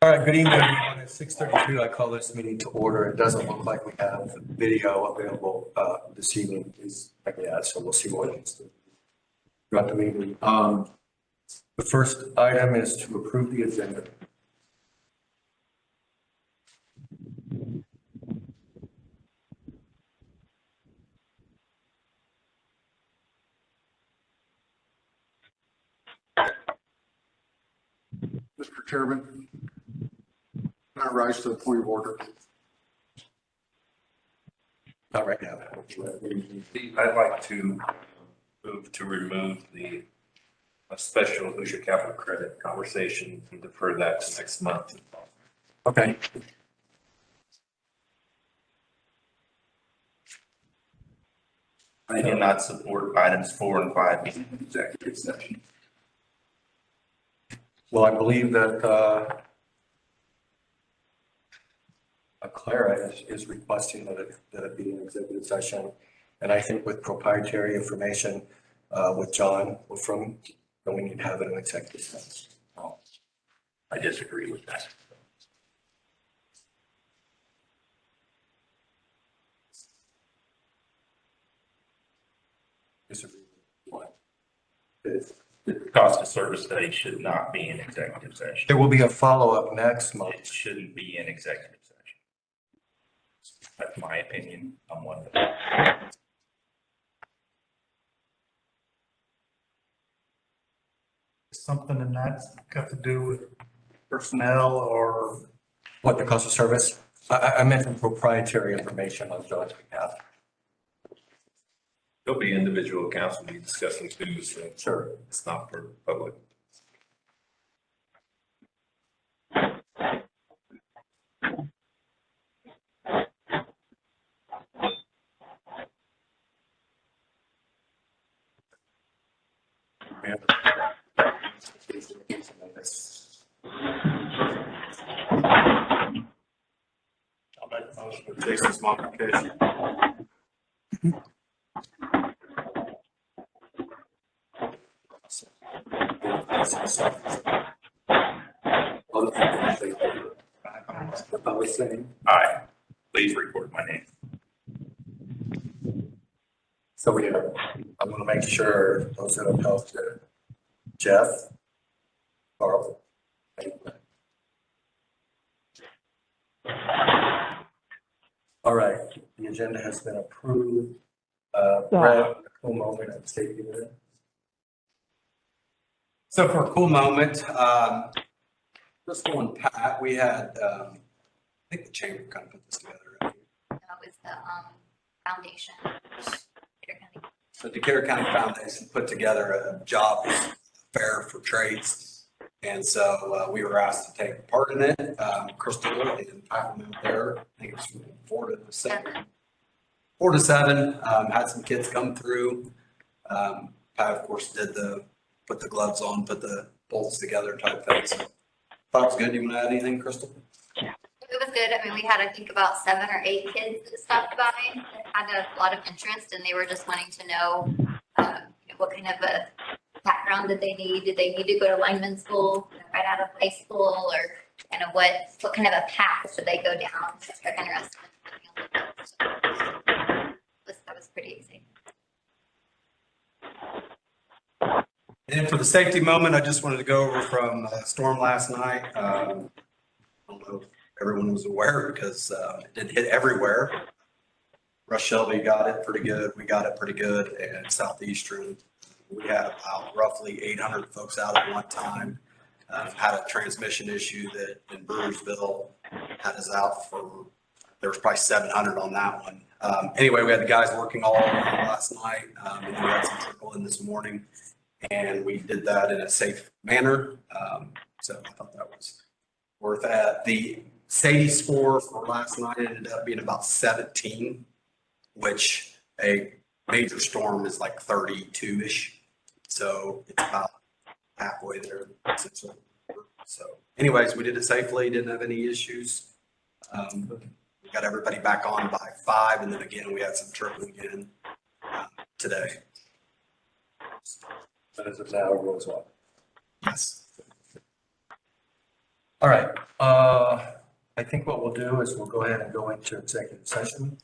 right, good evening, everyone. At 6:32, I call this meeting to order. It doesn't look like we have video available this evening. Yeah, so we'll see what happens throughout the meeting. The first item is to approve the agenda. Mr. Chairman, can I rise to the point of order? Not right now. I'd like to move to remove the special Hoosier Capital Credit conversation and defer that to next month. Okay. I do not support items 4 and 5 being in executive session. Well, I believe that Clara is requesting that it be an executive session. And I think with proprietary information with John from, then we need to have it in executive session. I disagree with that. Disagree with what? The cost of service study should not be in executive session. There will be a follow-up next month. It shouldn't be in executive session. That's my opinion on one of them. Something in that's got to do with personnel or What, the cost of service? I meant from proprietary information on John's behalf. There'll be individual accounts we'll be discussing too, so Sure. it's not for public. I'll make a motion for Jason's modification. I was saying. Aye. Please record my name. So I want to make sure those that have helped Jeff, Carl. All right, the agenda has been approved. Brett, a cool moment at safety minute. So for a cool moment, Crystal and Pat, we had, I think the chamber kind of put this together. Right? That was the foundation. So Decatur County Foundation put together a job fair for trades. And so we were asked to take part in it. Crystal and Pat went out there. I think it was from 4 to 7. 4 to 7, had some kids come through. Pat, of course, put the gloves on, put the bolts together type thing. So thought it was good. Do you want to add anything, Crystal? It was good. I mean, we had, I think, about 7 or 8 kids that stopped by that had a lot of interest, and they were just wanting to know what kind of a background did they need? Did they need to go to lineman school right out of high school, or kind of what kind of a path should they go down? They're interested in that was pretty exciting. And for the safety moment, I just wanted to go over from storm last night. I don't know if everyone was aware because it didn't hit everywhere. Rush Shelby got it pretty good. We got it pretty good. And Southeastern, we had about roughly 800 folks out at one time. Had a transmission issue that in Brewersville had us out for, there was probably 700 on that one. Anyway, we had the guys working all over last night. And then we had some trickle in this morning. And we did that in a safe manner. So I thought that was worth that. The Sadie score for last night ended up being about 17, which a major storm is like 32-ish. So it's about halfway there. So anyways, we did it safely, didn't have any issues. We got everybody back on by 5. And then again, we had some trickle again today. As of now, it goes on. Yes. All right, I think what we'll do is we'll go ahead and go into executive session.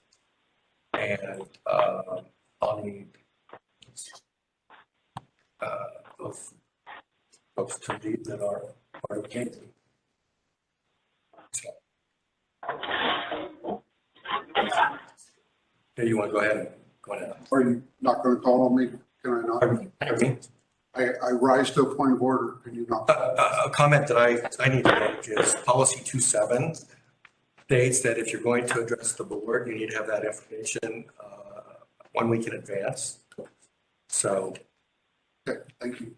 And, I'll need, those folks to lead that are part of the game. So. Do you want to go ahead and go ahead? Are you not going to call on me? Can I not? Pardon me? I rise to a point of order. Can you not? A comment that I need to make is policy 27 states that if you're going to address the board, you need to have that information 1 week in advance. So, Okay, thank you.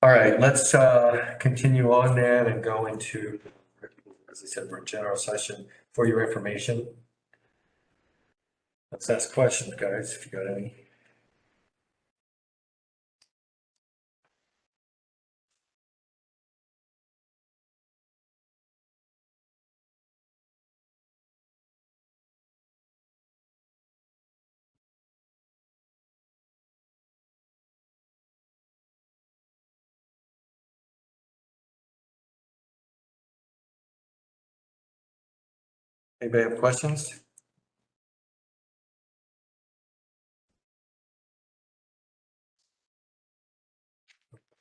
all right, let's continue on then and go into, as I said, we're in general session for your information. Let's ask questions, guys, if you got any. Anybody have questions?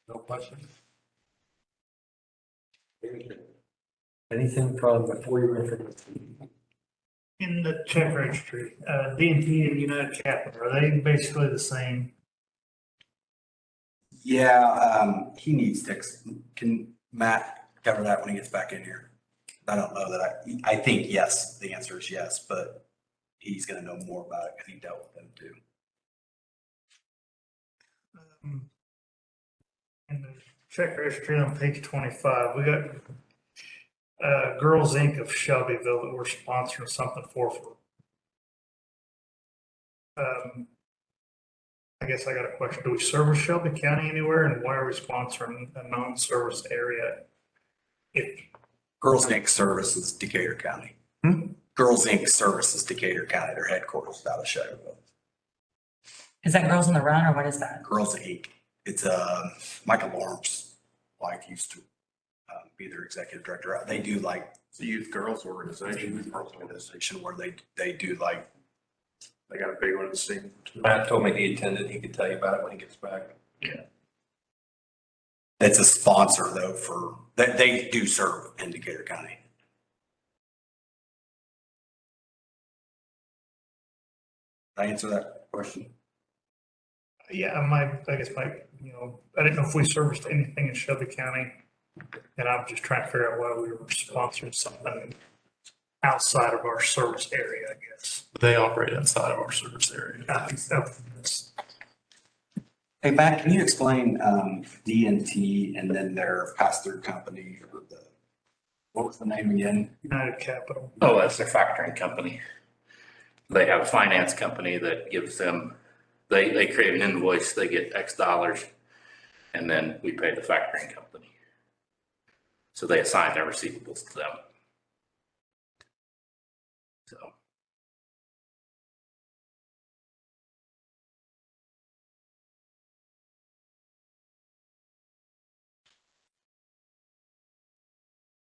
No questions? Anything from before your information? In the check registry, D&T and United Capital, are they basically the same? Yeah, he needs to, can Matt cover that when he gets back in here? I don't know that I think yes, the answer is yes, but he's gonna know more about it because he dealt with them too. In the check registry on page 25, we got Girls Inc. of Shelbyville that we're sponsoring something for. I guess I got a question. Do we service Shelby County anywhere, and why are we sponsoring a non-service area? If Girls Inc. services Decatur County. Girls Inc. services Decatur County. Their headquarters is out of Shelbyville. Is that Girls on the Run or what is that? Girls Inc. It's Michael Lawrence's wife used to be their executive director. They do like It's a youth girls organization. organization where they do like, They got a big one in the city. Matt told me he attended. He could tell you about it when he gets back. it's a sponsor though for, they do serve in Decatur County. Did I answer that question? yeah, I guess I didn't know if we serviced anything in Shelby County, and I'm just trying to figure out why we were sponsoring something outside of our service area, I guess. They operate outside of our service area. Hey, Matt, can you explain D&T and then their pass-through company? What was the name again? United Capital. Oh, that's their factoring company. They have a finance company that gives them, they create an invoice, they get X dollars, and then we pay the factoring company. So they assign their receivables to them. So.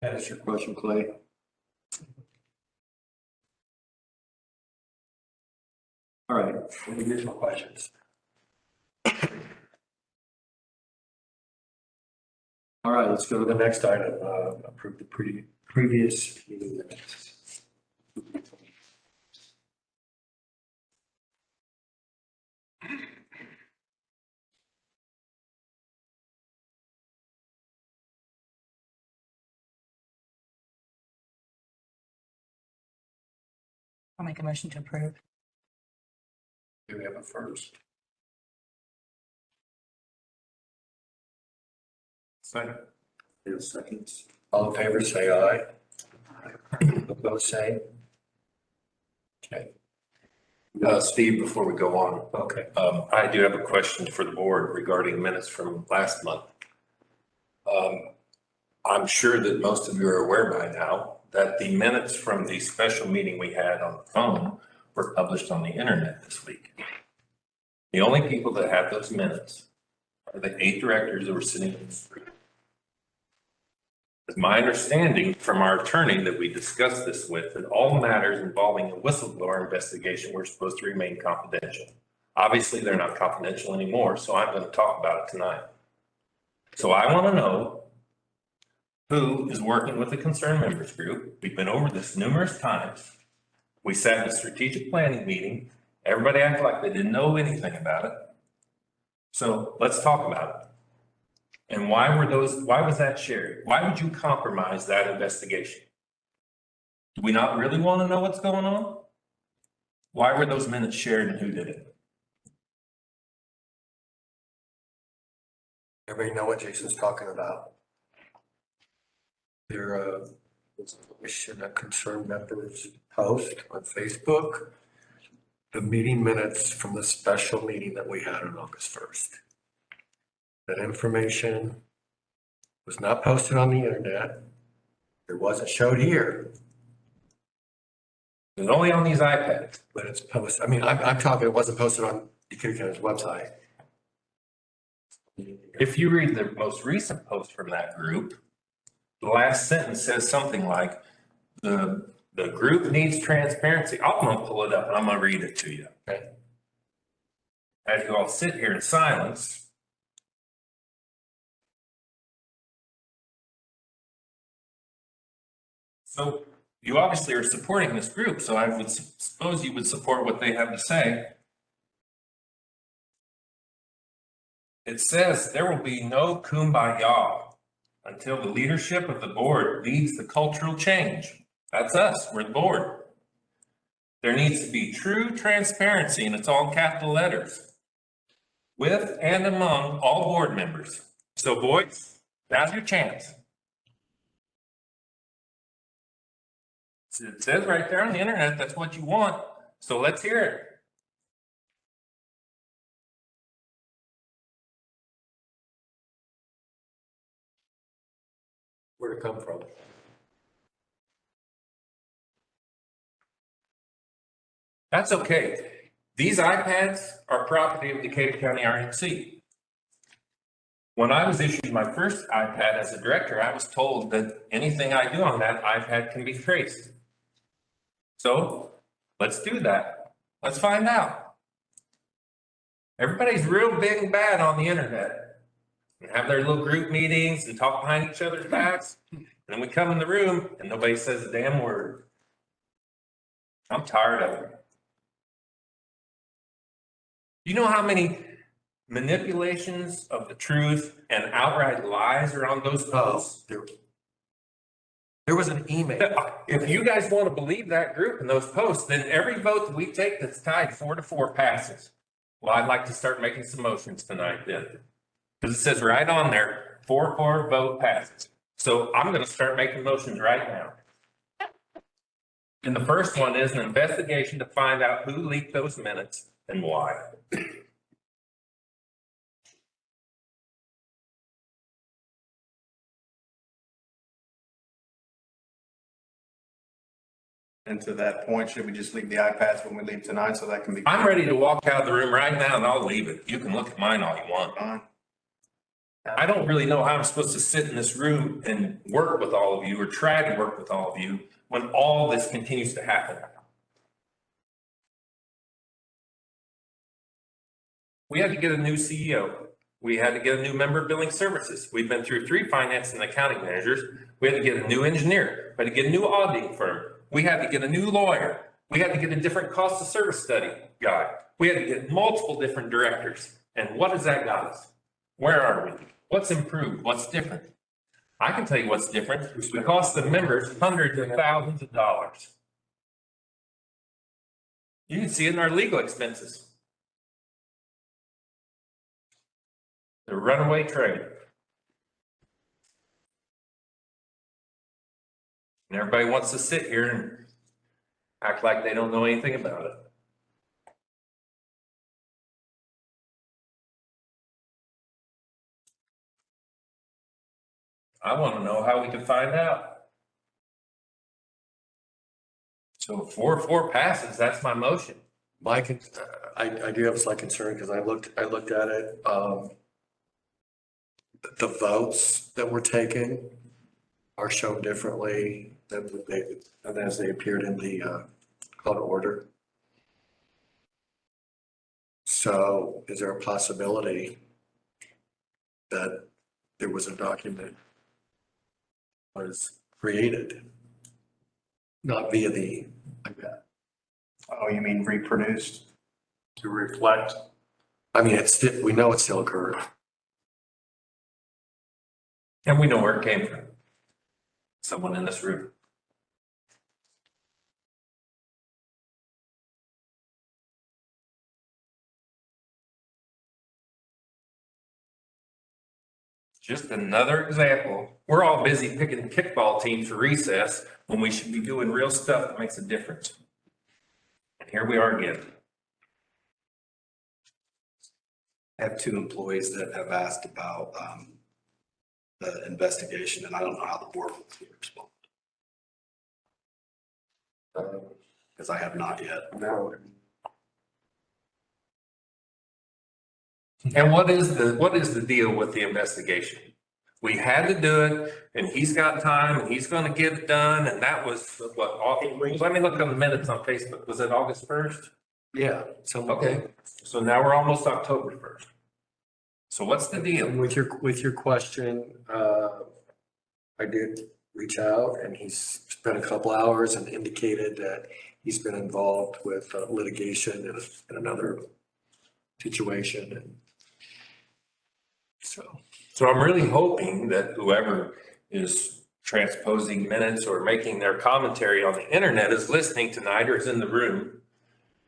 That is your question, Clay. All right, any additional questions? All right, let's go to the next item, approve the previous meeting minutes. I'll make a motion to approve. Do we have a first? Second. Yes, seconds. All in favor, say aye. Opposed, say. Okay. Steve, before we go on, Okay. I do have a question for the board regarding minutes from last month. I'm sure that most of you are aware by now that the minutes from the special meeting we had on the phone were published on the internet this week. The only people that have those minutes are the 8 directors that were sitting in this group. It's my understanding from our attorney that we discussed this with, that all matters involving a whistleblower investigation were supposed to remain confidential. Obviously, they're not confidential anymore, so I'm going to talk about it tonight. So I want to know who is working with the concerned members group. We've been over this numerous times. We sat in a strategic planning meeting. Everybody acted like they didn't know anything about it. So let's talk about it. And why was that shared? Why would you compromise that investigation? Do we not really want to know what's going on? Why were those minutes shared and who did it? Everybody know what Jason's talking about. There was a question, a concerned members post on Facebook, the meeting minutes from the special meeting that we had on August 1st. That information was not posted on the internet. It wasn't showed here, It's only on these iPads. but it's posted. I mean, I'm talking, it wasn't posted on Decatur County's website. If you read the most recent post from that group, the last sentence says something like, the group needs transparency. I'm gonna pull it up and I'm gonna read it to you. Okay. As you all sit here in silence. So you obviously are supporting this group, so I would suppose you would support what they have to say. It says there will be no kumbaya until the leadership of the board leads the cultural change. That's us, we're the board. There needs to be true transparency, and it's all in capital letters, with and among all board members. So boys, now's your chance. It says right there on the internet, that's what you want. So let's hear it. Where'd it come from? That's okay. These iPads are property of Decatur County RMC. When I was issued my first iPad as a director, I was told that anything I do on that iPad can be traced. So let's do that. Let's find out. Everybody's real big and bad on the internet and have their little group meetings and talk behind each other's backs. And then we come in the room and nobody says a damn word. I'm tired of it. You know how many manipulations of the truth and outright lies are on those posts? There was an email. If you guys want to believe that group and those posts, then every vote that we take that's tied 4-4 passes. Well, I'd like to start making some motions tonight then. Because it says right on there, 4-4 vote passes. So I'm going to start making motions right now. And the first one is an investigation to find out who leaked those minutes and why. And to that point, should we just leave the iPads when we leave tonight so that can be? I'm ready to walk out of the room right now and I'll leave it. You can look at mine all you want. Fine. I don't really know how I'm supposed to sit in this room and work with all of you or try to work with all of you when all this continues to happen. We had to get a new CEO. We had to get a new member of billing services. We've been through 3 finance and accounting managers. We had to get a new engineer. We had to get a new auditing firm. We had to get a new lawyer. We had to get a different cost of service study guy. We had to get multiple different directors. And what has that got us? Where are we? What's improved? What's different? I can tell you what's different. It costs the members hundreds of thousands of dollars. You can see it in our legal expenses. The runaway train. And everybody wants to sit here and act like they don't know anything about it. I want to know how we can find out. So 4-4 passes, that's my motion. I do have a slight concern because I looked at it. the votes that were taken are shown differently than as they appeared in the call to order. So is there a possibility that there was a document was created, not via the, like that? Oh, you mean reproduced to reflect? I mean, it's, we know it still occurred. And we know where it came from. Someone in this room. Just another example. We're all busy picking kickball teams for recess when we should be doing real stuff that makes a difference. And here we are again. I have two employees that have asked about the investigation, and I don't know how the board will respond. Because I have not yet. No. And what is the deal with the investigation? We had to do it and he's got time and he's gonna get it done. And that was what, let me look on the minutes on Facebook. Was it August 1st? Yeah. So, Okay, so now we're almost October 1st. So what's the deal? And with your question, I did reach out and he's spent a couple hours and indicated that he's been involved with litigation in another situation. And So I'm really hoping that whoever is transposing minutes or making their commentary on the internet is listening tonight or is in the room.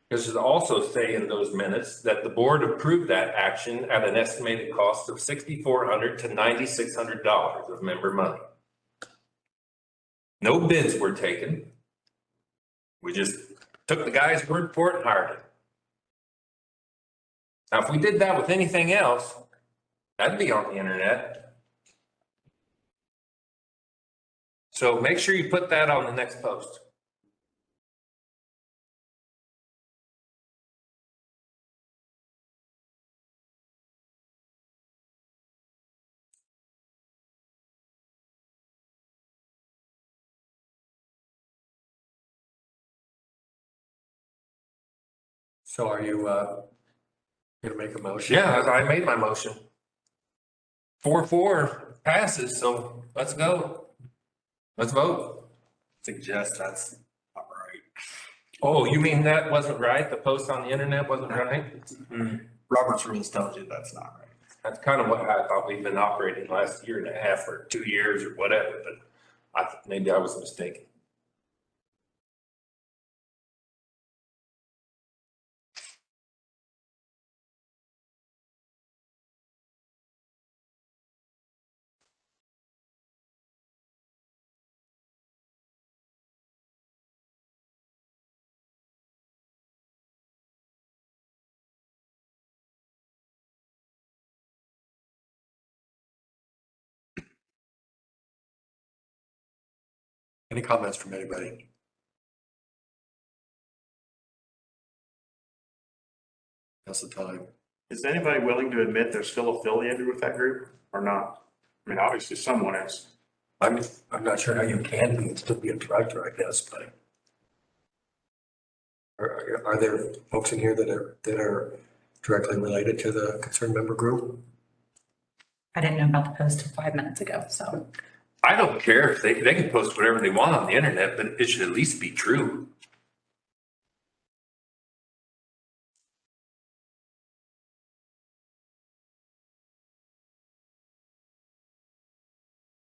Because it also say in those minutes that the board approved that action at an estimated cost of $6,400 to $9,600 of member money. No bids were taken. We just took the guy's word for it and hired him. Now, if we did that with anything else, that'd be on the internet. So make sure you put that on the next post. so are you gonna make a motion? Yeah, I made my motion. 4-4 passes, so let's go. Let's vote. Suggest that's not right. Oh, you mean that wasn't right? The post on the internet wasn't right? Robert's rules tells you that's not right. That's kind of what I thought we've been operating last year and a half or 2 years or whatever, but maybe I was mistaken. Any comments from anybody? That's the time. Is anybody willing to admit they're still affiliated with that group or not? I mean, obviously someone is. I'm not sure how you can be and still be a director, I guess, but are there folks in here that are directly related to the concerned member group? I didn't know about the post till 5 minutes ago, so. I don't care if they can post whatever they want on the internet, but it should at least be true.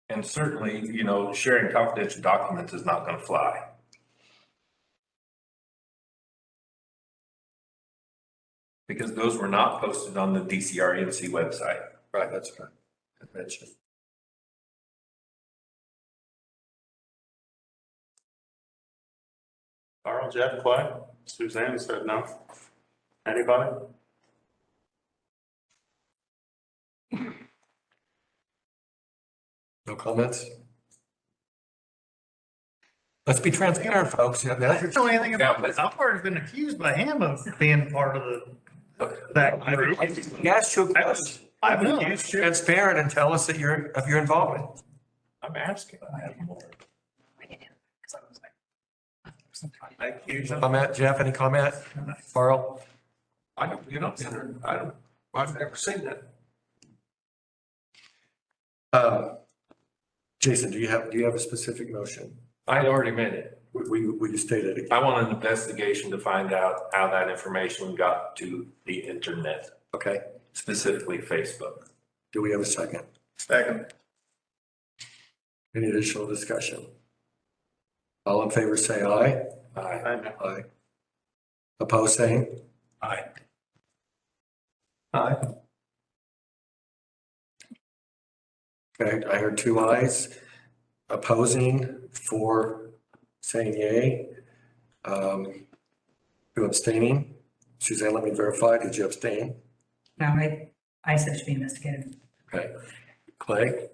And certainly, sharing confidential documents is not going to fly. Because those were not posted on the DCRMC website. Right, that's right. I mentioned. Carl, Jeff, Clay, Suzanne said no. Anybody? No comments? Let's be transparent, folks. I don't know anything about this. I've already been accused by him of being part of that group. Yes, you. I would use transparent and tell us that of your involvement. I'm asking. I have more. Thank you. Comment, Jeff, any comment? Carl? I don't, I've never seen that. Jason, do you have a specific motion? I already made it. Will you state it again? I want an investigation to find out how that information got to the internet, Okay, specifically Facebook. do we have a second? Second. Any additional discussion? All in favor, say aye. Aye. Aye. Opposed, saying? Aye. Aye. Okay, I heard 2 ayes. Opposing, 4 saying yay. 2 abstaining. Suzanne, let me verify. Did you abstain? No, I said it should be investigated. Okay. Clay?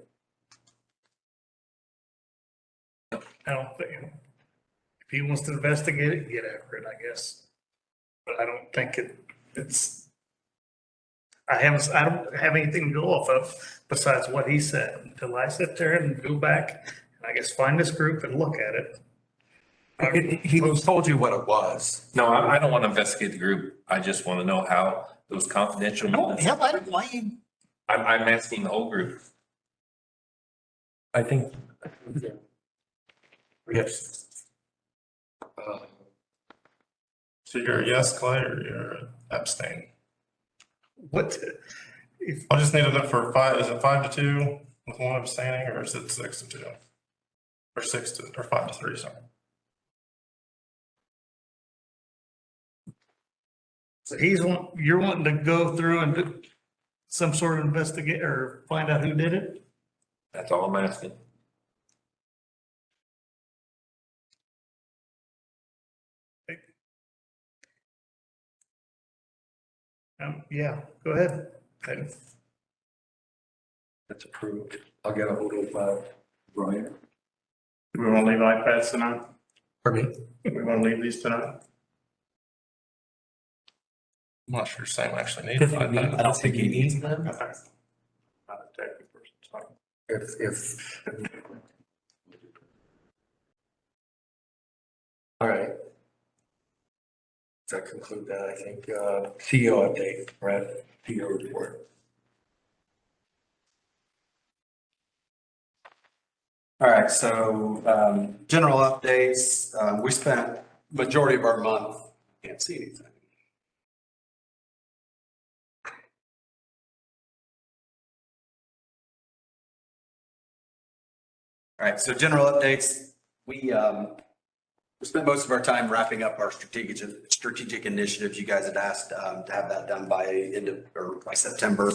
I don't think, if he wants to investigate it, get after it, I guess. But I don't think I don't have anything to go off of besides what he said until I sit there and go back and I guess find this group and look at it. He told you what it was. No, I don't want to investigate the group. I just want to know how those confidential. minutes- why you? I'm asking the whole group. I think. Yes. So you're a yes, Clay, or you're abstain? What, if, I just need to know for 5, is it 5-2 with 1 abstaining, or is it 6-2? Or 5-3, sorry. so you're wanting to go through and do some sort of investigate or find out who did it? That's all I'm asking. Yeah, go ahead. Okay. That's approved. I'll get a hold of Brian. Do we want to leave iPads tonight? Pardon me? Do we want to leave these tonight? I'm not sure Sam actually needs it. I don't think he needs them. I think. Not a technical person, so. If. All right. Does that conclude that? I think, CEO update, Brad, CEO report. All right, so general updates. We spent majority of our month, can't see anything. All right, so general updates. We spent most of our time wrapping up our strategic initiatives. You guys had asked to have that done by by September.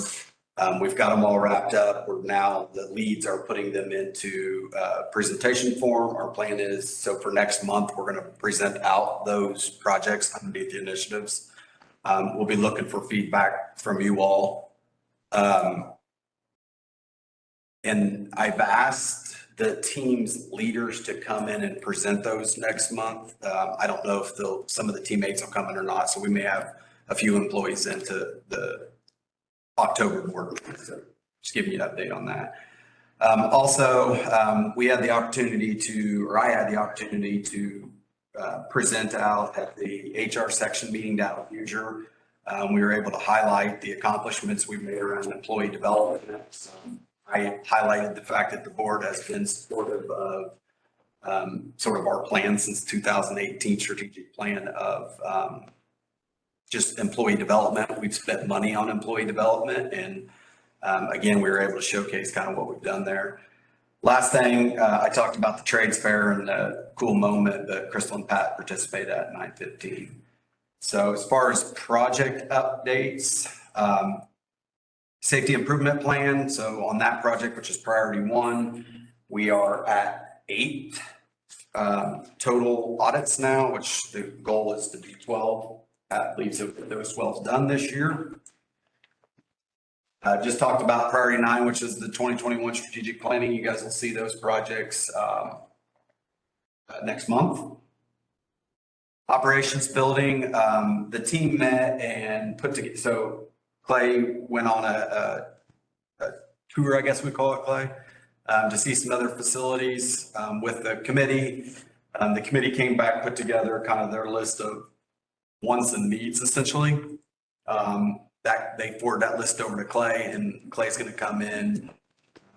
We've got them all wrapped up. We're now, the leads are putting them into presentation form. Our plan is, so for next month, we're going to present out those projects underneath the initiatives. We'll be looking for feedback from you all. And I've asked the team's leaders to come in and present those next month. I don't know if some of the teammates will come in or not, so we may have a few employees into the October board. So just giving you an update on that. Also, we had the opportunity to, or I had the opportunity to present out at the HR section meeting down in Hoosier. We were able to highlight the accomplishments we've made around employee development. I highlighted the fact that the board has been supportive of sort of our plan since 2018 strategic plan of just employee development. We've spent money on employee development. And again, we were able to showcase kind of what we've done there. Last thing, I talked about the trades fair and the cool moment that Crystal and Pat participated at 9:15. So as far as project updates, safety improvement plan. So on that project, which is priority 1, we are at 8 total audits now, which the goal is to be 12. That leaves those 12 done this year. Just talked about priority 9, which is the 2021 strategic planning. You guys will see those projects next month. Operations building, the team met and put together, so Clay went on a tour, I guess we call it, Clay, to see some other facilities with the committee. The committee came back, put together kind of their list of wants and needs essentially. That they forwarded that list over to Clay, and Clay's going to come in.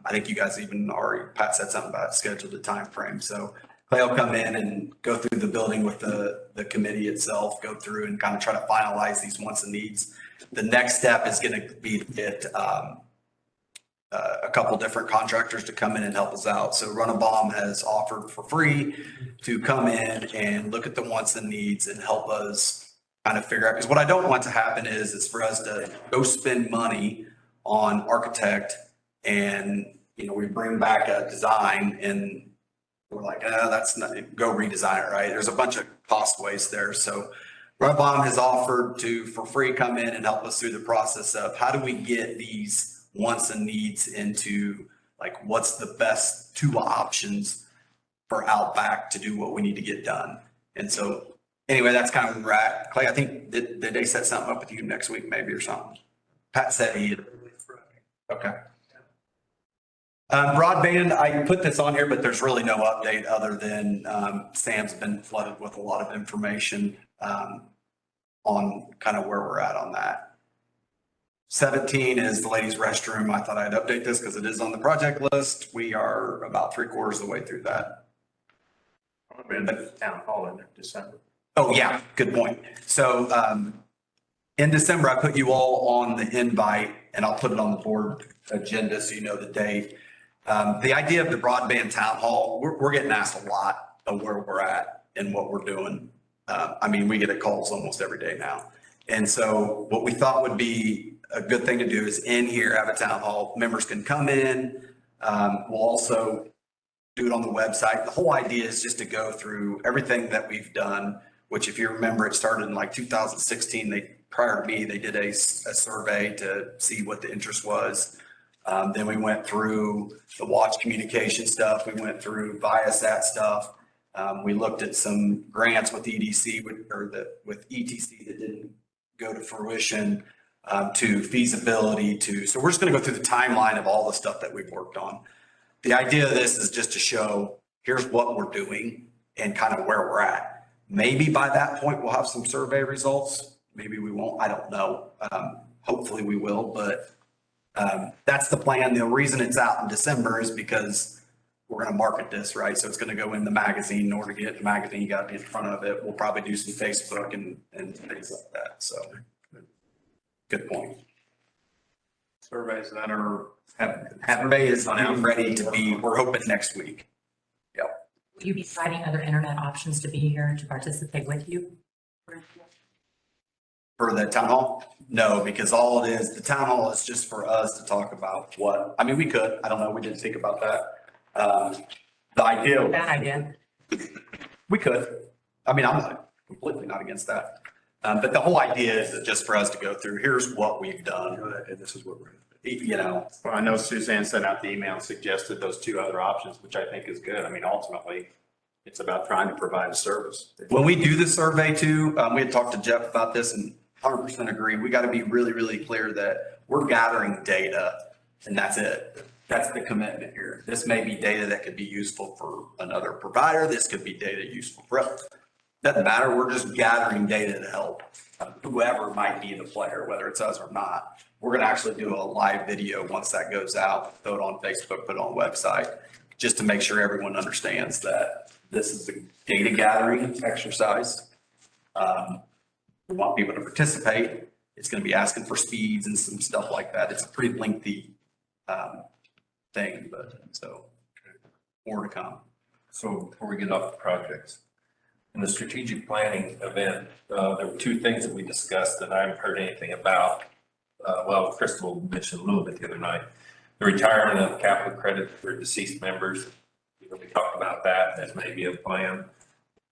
I think you guys even already, Pat said something about scheduled a time frame. So Clay will come in and go through the building with the committee itself, go through and kind of try to finalize these wants and needs. The next step is going to be to get a couple different contractors to come in and help us out. So Runabout has offered for free to come in and look at the wants and needs and help us kind of figure out, because what I don't want to happen is for us to go spend money on architect and, you know, we bring back a design and we're like, that's not, go redesign it, right? There's a bunch of cost waste there. So Runabout has offered to, for free, come in and help us through the process of how do we get these wants and needs into, like, what's the best two options for Outback to do what we need to get done. And so anyway, that's kind of where we're at. Clay, I think, did they set something up with you next week maybe or something? Pat said he, okay. Broadband, I put this on here, but there's really no update other than Sam's been flooded with a lot of information on kind of where we're at on that. 17 is the ladies' restroom. I thought I'd update this because it is on the project list. We are about 3/4 of the way through that. We're in the town hall in December. Oh, yeah, good point. So in December, I put you all on the invite and I'll put it on the board agenda so you know the date. The idea of the broadband town hall, we're getting asked a lot of where we're at and what we're doing. I mean, we get calls almost every day now. And so what we thought would be a good thing to do is in here, have a town hall. Members can come in. We'll also do it on the website. The whole idea is just to go through everything that we've done, which if you remember, it started in like 2016. Prior to me, they did a survey to see what the interest was. Then we went through the watch communication stuff. We went through Viasat stuff. We looked at some grants with EDC with ETC that didn't go to fruition, to feasibility so we're just going to go through the timeline of all the stuff that we've worked on. The idea of this is just to show here's what we're doing and kind of where we're at. Maybe by that point, we'll have some survey results. Maybe we won't. I don't know. Hopefully we will, but that's the plan. The reason it's out in December is because we're going to market this, right? So it's going to go in the magazine. In order to get in the magazine, you got to be in front of it. We'll probably do some Facebook and things like that. So good point. Surveys that are, Survey is now ready to be, we're hoping next week. Yep. Will you be citing other internet options to be here to participate with you? For the town hall? No, because all it is, the town hall is just for us to talk about what, I mean, we could, I don't know, we didn't think about that. The idea. Bad idea. We could. I mean, I'm not completely not against that. But the whole idea is just for us to go through, here's what we've done. And this is what we're, you know. well, I know Suzanne sent out the email and suggested those two other options, which I think is good. I mean, ultimately, it's about trying to provide a service. When we do the survey too, we had talked to Jeff about this and 100% agree. We got to be really, really clear that we're gathering data and that's it. That's the commitment here. This may be data that could be useful for another provider. This could be data useful for us. Doesn't matter. We're just gathering data to help whoever might be the player, whether it's us or not. We're going to actually do a live video once that goes out, throw it on Facebook, put it on the website, just to make sure everyone understands that this is a data gathering exercise. We want people to participate. It's going to be asking for speeds and some stuff like that. It's a pretty lengthy thing, but so more to come. So before we get off the projects, in the strategic planning event, there were two things that we discussed that I haven't heard anything about. Well, Crystal mentioned a little bit the other night, the retirement of capital credit for deceased members. We talked about that as maybe a plan.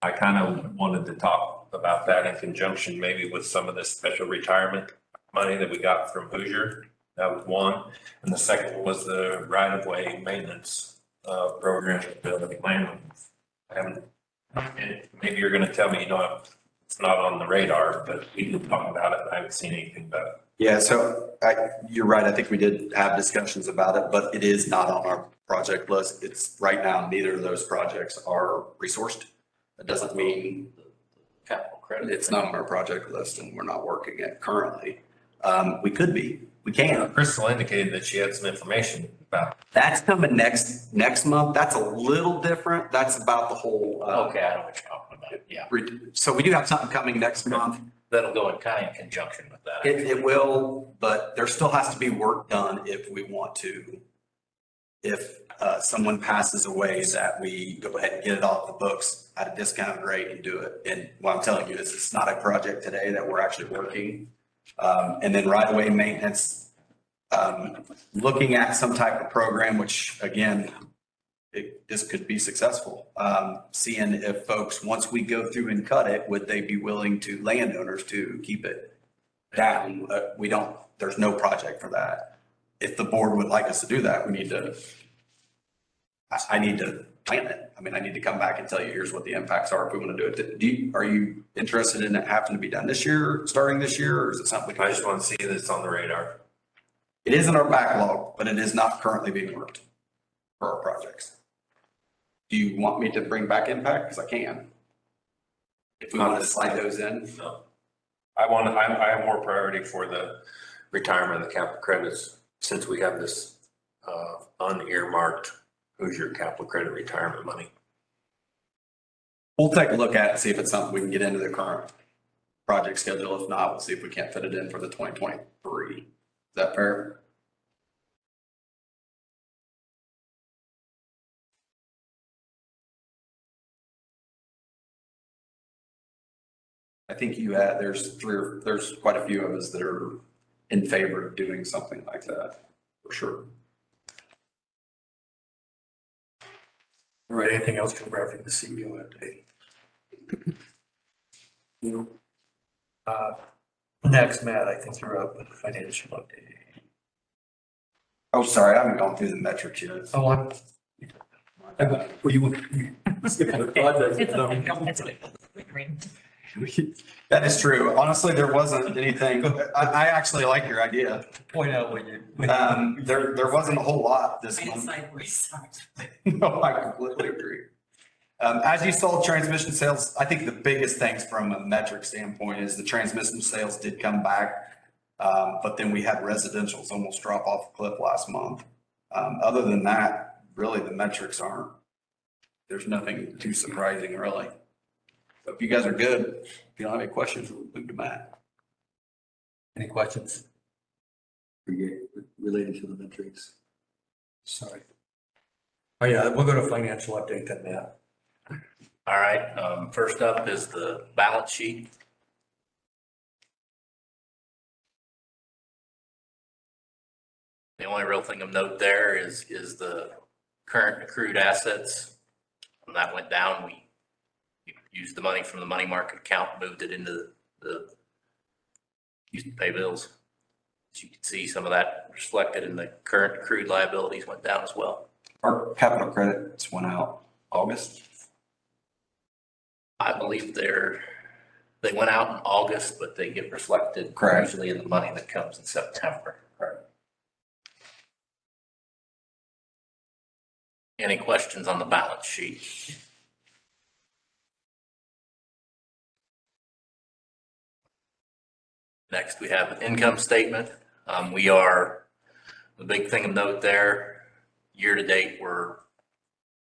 I kind of wanted to talk about that in conjunction maybe with some of this special retirement money that we got from Hoosier. That was one. And the second was the right-of-way maintenance program that the plan. I haven't, maybe you're going to tell me, you know, it's not on the radar, but we can talk about it. I haven't seen anything about it. Yeah, so you're right. I think we did have discussions about it, but it is not on our project list. It's right now, neither of those projects are resourced. That doesn't mean Capital credit. it's not on our project list and we're not working it currently. We could be, we can. Crystal indicated that she had some information about. That's coming next month. That's a little different. That's about the whole. Okay, I know what you're talking about. Yeah, So we do have something coming next month. that'll go in kind of conjunction with that. It will, but there still has to be work done if we want to. If someone passes away, that we go ahead and get it off the books at a discounted rate and do it. And what I'm telling you is it's not a project today that we're actually working. And then right away maintenance, looking at some type of program, which again, this could be successful. Seeing if folks, once we go through and cut it, would they be willing to, landowners, to keep it down? We don't, there's no project for that. If the board would like us to do that, we need to, I need to plan it. I mean, I need to come back and tell you, here's what the impacts are if we want to do it. Are you interested in it having to be done this year, starting this year, or is it something? I just want to see that it's on the radar. It is in our backlog, but it is not currently being worked for our projects. Do you want me to bring back impact? Because I can. If we want to slide those in. No. I have more priority for the retirement of the capital credits since we have this unearmarked Hoosier capital credit retirement money. We'll take a look at it and see if it's something we can get into the current project schedule. If not, we'll see if we can't fit it in for the 2023. Is that fair? I think there's quite a few of us that are in favor of doing something like that, for sure. All right, anything else regarding the CEO update? Next, Matt, I think you're up with the financial update. Oh, sorry, I haven't gone through the metrics yet. Oh, I'm. Well, you skipping the project. It's okay. That is true. Honestly, there wasn't anything. I actually like your idea. Point out when you. There wasn't a whole lot this month. Hindsight research. No, I completely agree. As you saw, transmission sales, I think the biggest things from a metric standpoint is the transmission sales did come back. But then we had residentials almost drop off a cliff last month. Other than that, really the metrics there's nothing too surprising really. So if you guys are good, if you don't have any questions, we'll move to Matt. Any questions? Related to the metrics? Sorry. Oh, yeah, we'll go to financial update then, Matt. All right, first up is the balance sheet. The only real thing of note there is the current accrued assets. When that went down, we used the money from the money market account, moved it into used to pay bills. As you can see, some of that reflected in the current accrued liabilities went down as well. Our capital credits went out August. I believe they went out in August, but they get reflected Correct. usually in the money that comes in September. Any questions on the balance sheet? Next, we have an income statement. The big thing of note there, year to date, we're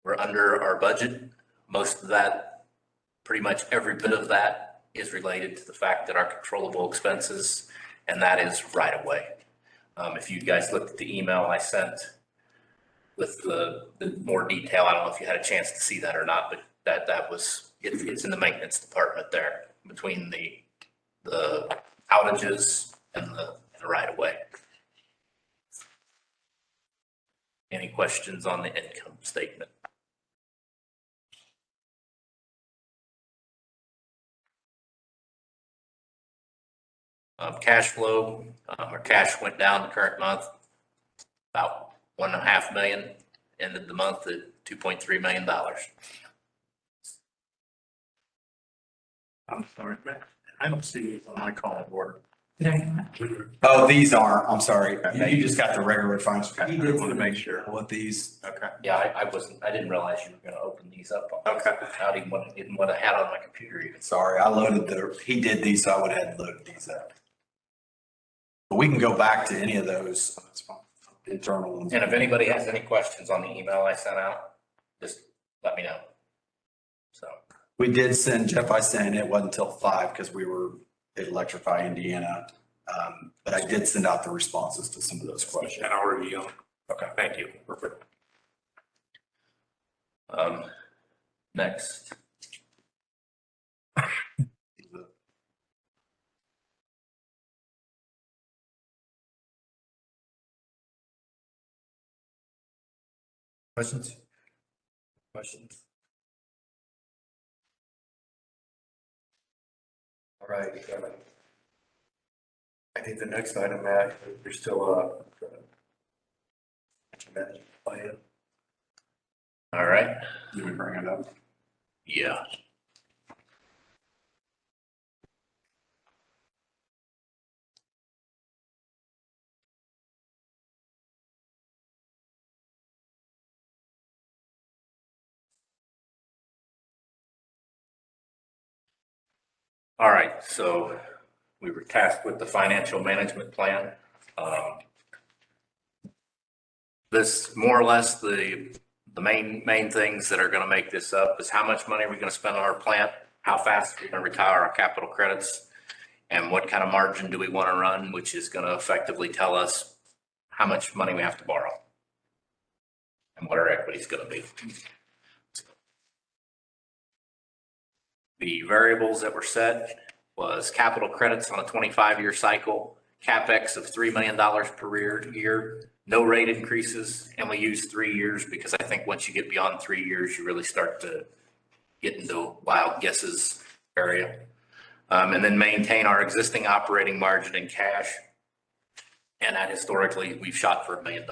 under our budget. Most of that, pretty much every bit of that is related to the fact that our controllable expenses, and that is right away. If you guys looked at the email I sent with the more detail, I don't know if you had a chance to see that or not, but it's in the maintenance department there between the outages and the right of way. Any questions on the income statement? Cash flow, our cash went down the current month, about 1.5 million, ended the month at $2.3 million. I'm sorry, Matt. I don't see it on my call order. They're not. Oh, these aren't, I'm sorry. You just got the regular fines. Okay, I wanted to make sure. What these, Okay. Yeah, I didn't realize you were gonna open these up. Okay. I didn't want to have it on my computer even. sorry, I loaded he did these, so I would have loaded these up. But we can go back to any of those. That's fine. Internal ones. And if anybody has any questions on the email I sent out, just let me know. So, We did send, Jeff, I sent, it wasn't until 5 because we were at Electrify Indiana. But I did send out the responses to some of those questions. And I'll review them. Okay. Thank you. Perfect. next. Questions? Questions? All right. I think the next item, Matt, you're still, plan. All right. Did we bring it up? Yeah. All right, so we were tasked with the financial management plan. This more or less the main things that are going to make this up is how much money are we going to spend on our plant, how fast we're going to retire our capital credits, and what kind of margin do we want to run, which is going to effectively tell us how much money we have to borrow and what our equity is going to be. The variables that were set was capital credits on a 25-year cycle, CapEx of $3 million per year, no rate increases, and we use 3 years because I think once you get beyond 3 years, you really start to get into wild guesses area. And then maintain our existing operating margin in cash. And that historically, we've shot for $1 million.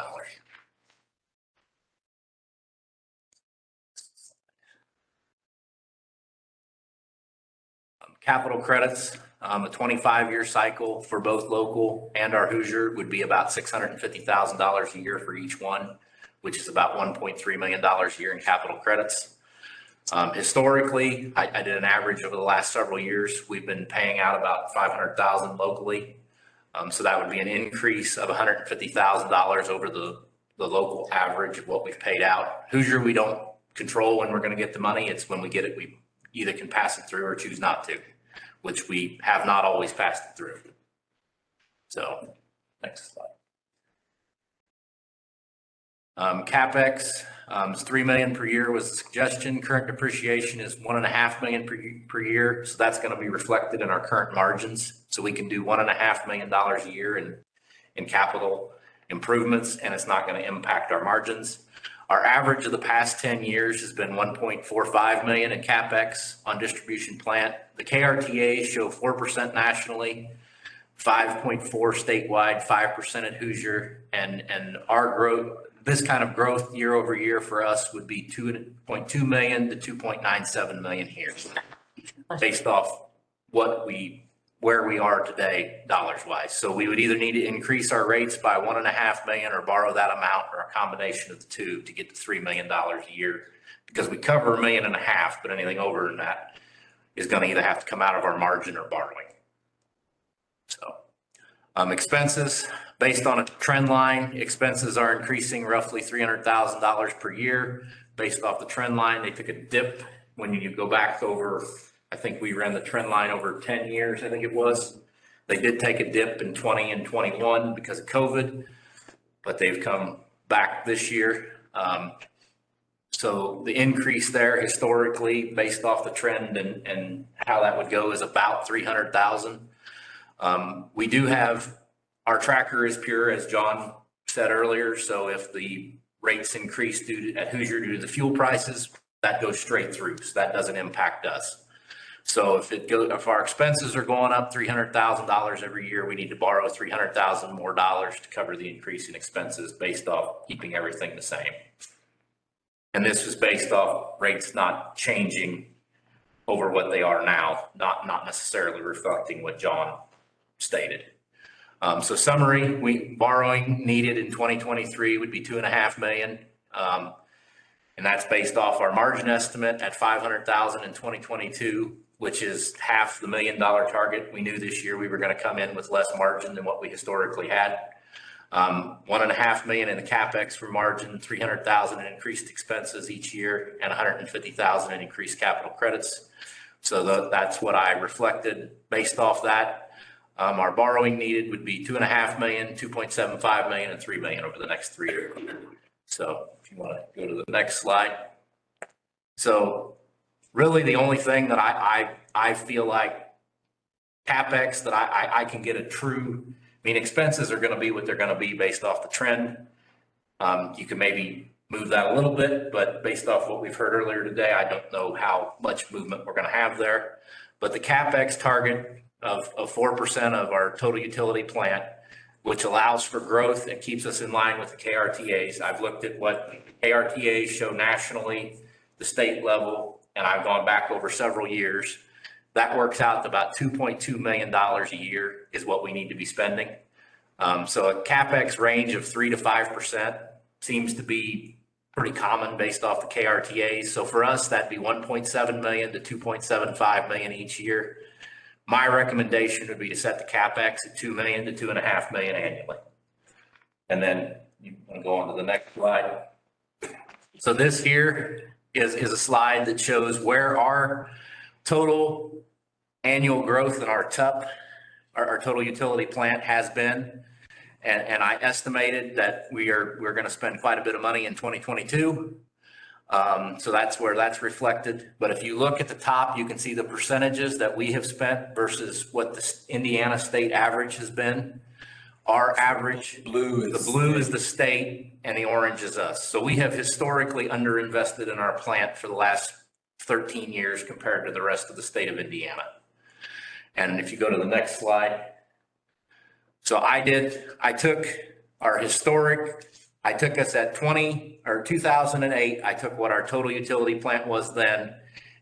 Capital credits, a 25-year cycle for both local and our Hoosier would be about $650,000 a year for each one, which is about $1.3 million a year in capital credits. Historically, I did an average over the last several years. We've been paying out about $500,000 locally. So that would be an increase of $150,000 over the local average of what we've paid out. Hoosier, we don't control when we're going to get the money. It's when we get it, we either can pass it through or choose not to, which we have not always passed it through. So next slide. CapEx is $3 million per year was the suggestion. Current depreciation is $1.5 million per year. So that's going to be reflected in our current margins. So we can do $1.5 million a year in capital improvements, and it's not going to impact our margins. Our average of the past 10 years has been 1.45 million in CapEx on distribution plant. The KRTAs show 4% nationally, 5.4 statewide, 5% at Hoosier, and our growth, this kind of growth year over year for us would be 2.2 million to 2.97 million here, based off where we are today dollars wise. So we would either need to increase our rates by 1.5 million or borrow that amount or a combination of the two to get to $3 million a year, because we cover $1.5 million, but anything over than that is going to either have to come out of our margin or borrowing. So expenses based on a trend line, expenses are increasing roughly $300,000 per year based off the trend line. They took a dip when you go back over, I think we ran the trend line over 10 years, I think it was. They did take a dip in 20 and 21 because of COVID, but they've come back this year. So the increase there historically based off the trend and how that would go is about 300,000. We do have, our tracker is pure, as John said earlier. So if the rates increase at Hoosier due to the fuel prices, that goes straight through. So that doesn't impact us. So if our expenses are going up $300,000 every year, we need to borrow $300,000 more dollars to cover the increase in expenses based off keeping everything the same. And this is based off rates not changing over what they are now, not necessarily reflecting what John stated. So summary, borrowing needed in 2023 would be 2.5 million. And that's based off our margin estimate at 500,000 in 2022, which is half the $1 million target. We knew this year we were going to come in with less margin than what we historically had. 1.5 million in the CapEx for margin, 300,000 in increased expenses each year, and 150,000 in increased capital credits. So that's what I reflected based off that. Our borrowing needed would be 2.5 million, 2.75 million, and 3 million over the next 3 years. So if you want to go to the next slide. So really the only thing that I feel like CapEx that I can get a true, I mean, expenses are going to be what they're going to be based off the trend. You can maybe move that a little bit, but based off what we've heard earlier today, I don't know how much movement we're going to have there. But the CapEx target of 4% of our total utility plant, which allows for growth and keeps us in line with the KRTAs. I've looked at what KRTAs show nationally, the state level, and I've gone back over several years. That works out to about $2.2 million a year is what we need to be spending. So a CapEx range of 3 to 5% seems to be pretty common based off the KRTAs. So for us, that'd be 1.7 million to 2.75 million each year. My recommendation would be to set the CapEx at 2 million to 2.5 million annually. And then you want to go on to the next slide. So this here is a slide that shows where our total annual growth in our TUP, our total utility plant has been. And I estimated that we're going to spend quite a bit of money in 2022. So that's where that's reflected. But if you look at the top, you can see the percentages that we have spent versus what the Indiana state average has been. Our average, the blue is the state and the orange is us. So we have historically underinvested in our plant for the last 13 years compared to the rest of the state of Indiana. And if you go to the next slide. So I took our historic, I took us at 2008, I took what our total utility plant was then,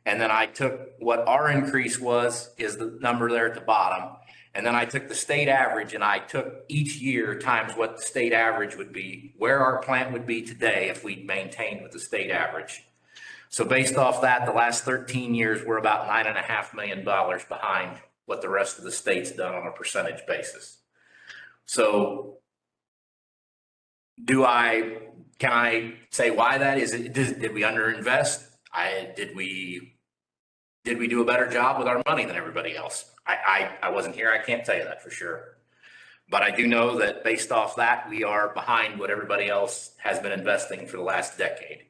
and then I took what our increase is the number there at the bottom. And then I took the state average and I took each year times what the state average would be, where our plant would be today if we maintained with the state average. So based off that, the last 13 years, we're about $9.5 million behind what the rest of the state's done on a percentage basis. So can I say why that is? Did we underinvest? Did we do a better job with our money than everybody else? I wasn't here. I can't tell you that for sure. But I do know that based off that, we are behind what everybody else has been investing for the last decade,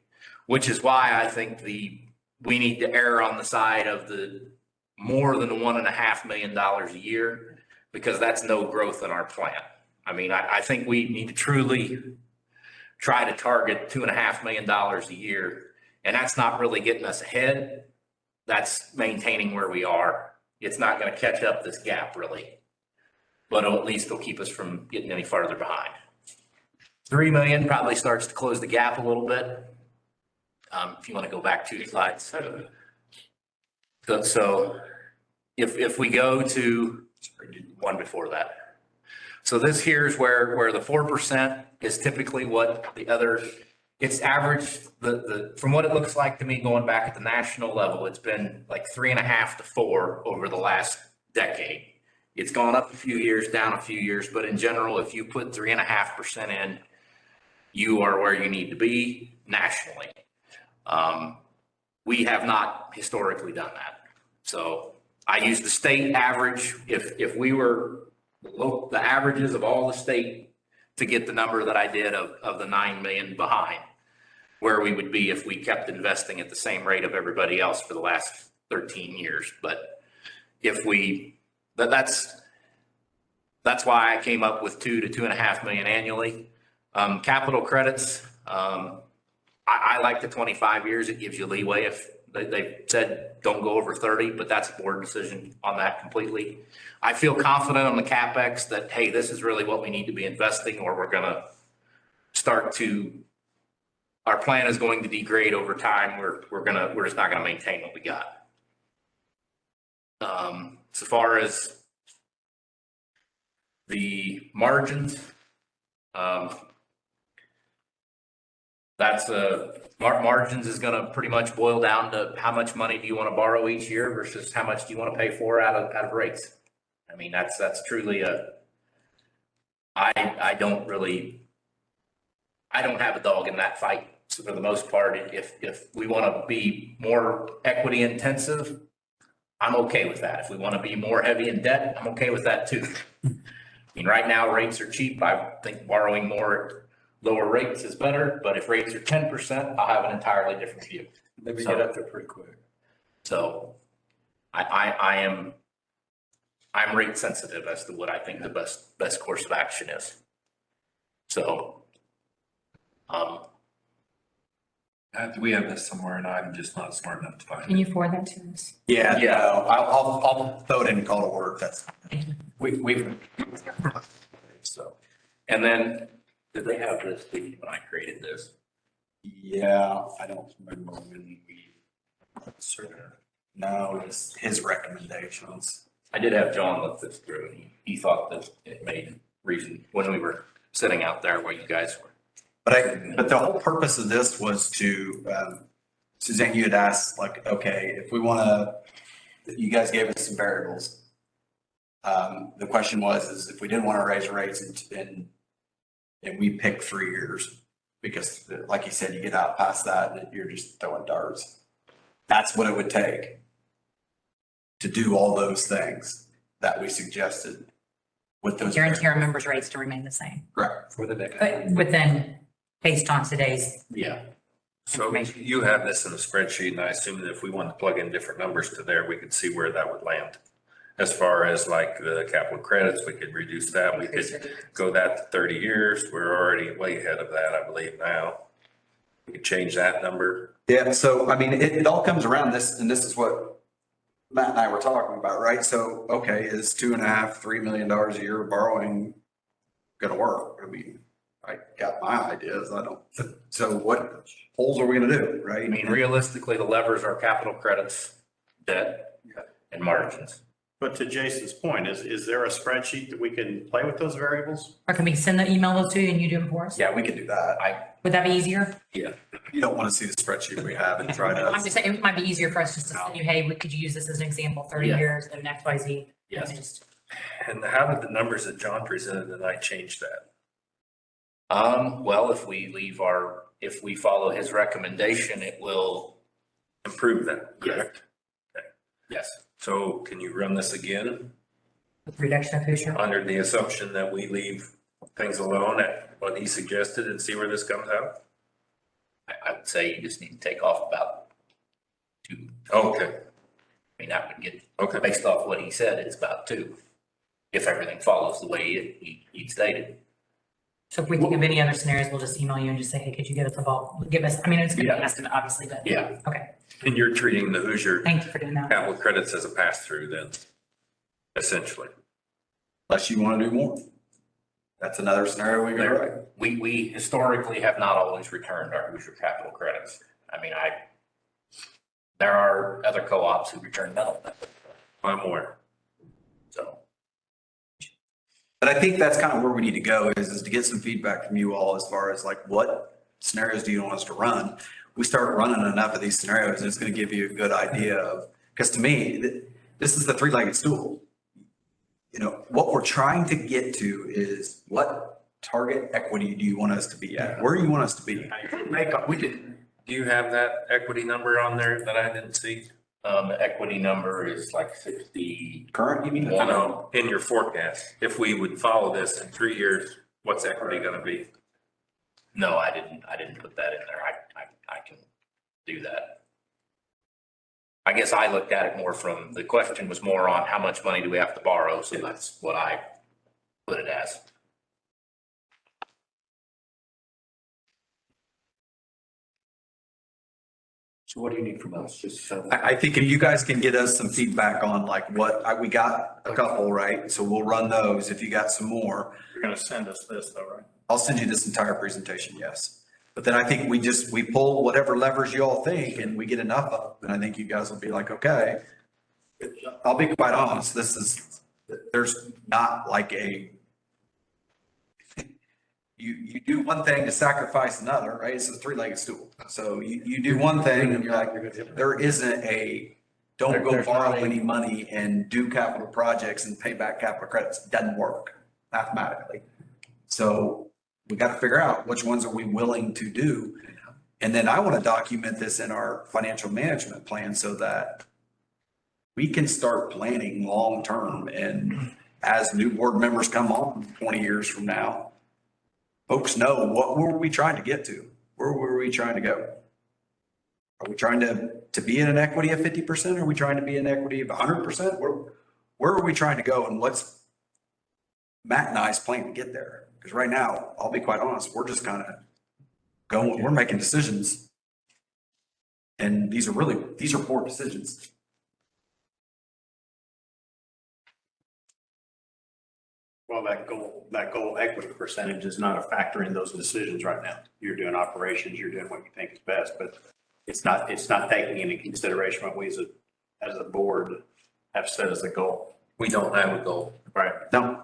which is why I think we need to err on the side of the more than $1.5 million a year, because that's no growth in our plant. I mean, I think we need to truly try to target $2.5 million a year. And that's not really getting us ahead. That's maintaining where we are. It's not going to catch up this gap really, but at least it'll keep us from getting any farther behind. 3 million probably starts to close the gap a little bit. If you want to go back 2 slides. So if we go to one before that. So this here is where the 4% is typically what the other, it's averaged from what it looks like to me going back at the national level, it's been like 3.5 to 4 over the last decade. It's gone up a few years, down a few years, but in general, if you put 3.5% in, you are where you need to be nationally. We have not historically done that. So I use the state average. If we were the averages of all the state to get the number that I did of the 9 million behind, where we would be if we kept investing at the same rate of everybody else for the last 13 years. But if that's why I came up with 2 to 2.5 million annually. Capital credits, I like the 25 years. It gives you leeway. If they said don't go over 30, but that's a board decision on that completely. I feel confident on the CapEx that, hey, this is really what we need to be investing, or we're going to our plan is going to degrade over time. We're just not going to maintain what we got. So far as The margins, that's margins is gonna pretty much boil down to how much money do you want to borrow each year versus how much do you want to pay for out of rates. I mean, that's truly I don't have a dog in that fight. So for the most part, if we want to be more equity intensive, I'm okay with that. If we want to be more heavy in debt, I'm okay with that too. I mean, right now rates are cheap. I think borrowing more at lower rates is better, but if rates are 10%, I'll have an entirely different view. Maybe get up there pretty quick. So I'm rate sensitive as to what I think the best course of action is. So, We have this somewhere and I'm just not smart enough to find Can it. you forward that to us? Yeah, Yeah. no, I'll throw it in and call to order. That's, we've, so, and then, did they have this when I created this? yeah, I don't remember when we, no, it's his recommendations. I did have John look this through and he thought that it made reason when we were sitting out there where you guys were. But the whole purpose of this was to, Suzanne, you had asked like, okay, if we want to, you guys gave us some variables. The question is if we didn't want to raise rates and we pick 3 years, because like you said, you get out past that and you're just throwing darts. That's what it would take to do all those things that we suggested with those. Guarantee our members' rates to remain the same, Correct. For the next. but then based on today's Yeah. So you have this in a spreadsheet and I assume that if we wanted to plug in different numbers to there, we could see where that would land. As far as like the capital credits, we could reduce that. We could go that to 30 years. We're already way ahead of that, I believe now. We could change that number. Yeah, so I mean, it all comes around this, and this is what Matt and I were talking about, right? So, okay, is $2.5–3 million a year of borrowing gonna work? I mean, I got my ideas, I don't, so what holes are we gonna do, right? I mean, realistically, the levers are capital credits, debt, and margins. But to Jason's point, is there a spreadsheet that we can play with those variables? or can we send the email those to you and you do them for us? Yeah, we can do that. Would that be easier? You don't wanna see the spreadsheet we have and try I'm to, just saying, it might be easier for us just to send you, hey, could you use this as an example, 30 Yeah. years and X, Y, Z? Yes. And just- And how did the numbers that John presented tonight change that? Well, if we follow his recommendation, it will, Improve that, correct? yes. So can you run this again With reduction of Hoosier? under the assumption that we leave things alone at what he suggested and see where this comes out? I would say you just need to take off about 2. Okay, I mean, that would get, okay. based off what he said, it's about 2. If everything follows the way he stated. So if we think of any other scenarios, we'll just email you and just say, hey, could you give us a ball, give us, I mean, it's gonna be an Yeah. estimate, obviously, but. Yeah. Okay, And you're treating the Hoosier thank you for doing that. capital credits as a pass-through then, essentially. unless you wanna do more. That's another scenario we could write. We historically have not always returned our Hoosier capital credits. I mean, there are other co-ops who return none of them, I'm aware. so. But I think that's kind of where we need to go is to get some feedback from you all as far as like, what scenarios do you want us to run? We start running enough of these scenarios, and it's going to give you a good idea of, because to me, this is the three-legged stool. You know, what we're trying to get to is what target equity do you want us to be at? Where do you want us to be? Do you have that equity number on there that I didn't see? The equity number is like 60. Current, you mean? No, in your forecast. If we would follow this in 3 years, what's equity gonna be? No, I didn't put that in there. I can do that. I guess I looked at it more from, the question was more on how much money do we have to borrow? So that's what I put it as. So what do you need from us? Just so. I think if you guys can get us some feedback on like what, we got a couple, right? So we'll run those. If you got some more, You're gonna send us this though, right? I'll send you this entire presentation, yes. But then I think we pull whatever levers you all think and we get enough of, and I think you guys will be like, okay. I'll be quite honest, there's not like a you do one thing to sacrifice another, right? It's a three-legged stool. So you do one thing and you're like, there isn't a, don't go There's not borrow a- any money and do capital projects and pay back capital credits. Doesn't work mathematically. So we got to figure out which ones are we willing to do. And then I want to document this in our financial management plan so that we can start planning long-term. And as new board members come on 20 years from now, folks know what were we trying to get to? Where were we trying to go? Are we trying to be in an equity of 50%? Are we trying to be in equity of 100%? Where are we trying to go? And what's Matt and I's plan to get there? Because right now, I'll be quite honest, we're just kind of going, we're making decisions. And these are poor decisions. Well, that goal equity percentage is not a factor in those decisions right now. You're doing operations, you're doing what you think is best, but it's not taking into consideration what we as a board have set as a goal. We don't have a goal. Right. No,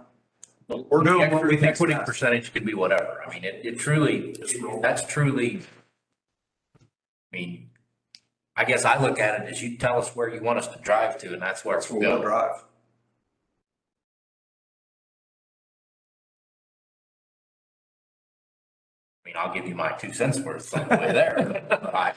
we're doing what we think is Equity best. percentage could be whatever. I mean, it truly, that's truly, I mean, I guess I look at it as you tell us where you want us to drive to, and that's where That's we'll where we'll go. drive. I mean, I'll give you my 2 cents worth on the way there. But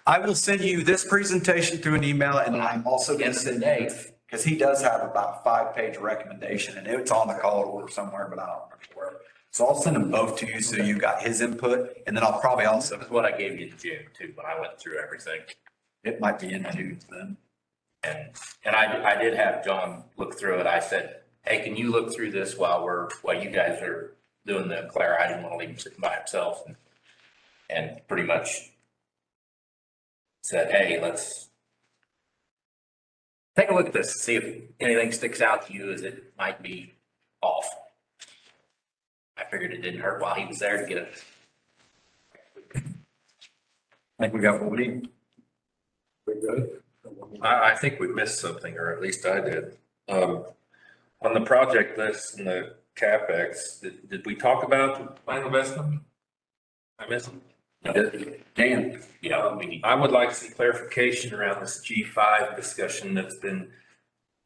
I will send you this presentation through an email, and I'm also going End to of the send day. you, because he does have about a 5-page recommendation, and it's on the call order somewhere, but I don't remember where. So I'll send them both to you, so you got his input, and then I'll probably also, That's what I gave you in June too, when I went through everything. it might be in June then. And I did have John look through it. I said, hey, can you look through this while you guys are doing the Claire? I didn't want to leave him sitting by himself. And pretty much said, hey, let's take a look at this, see if anything sticks out to you as it might be off. I figured it didn't hurt while he was there to get it. I think we got what we need. I think we missed something, or at least I did. On the project list and the CapEx, did we talk about the final investment? I missed it. Dan, Yeah, we need. I would like some clarification around this G5 discussion that's been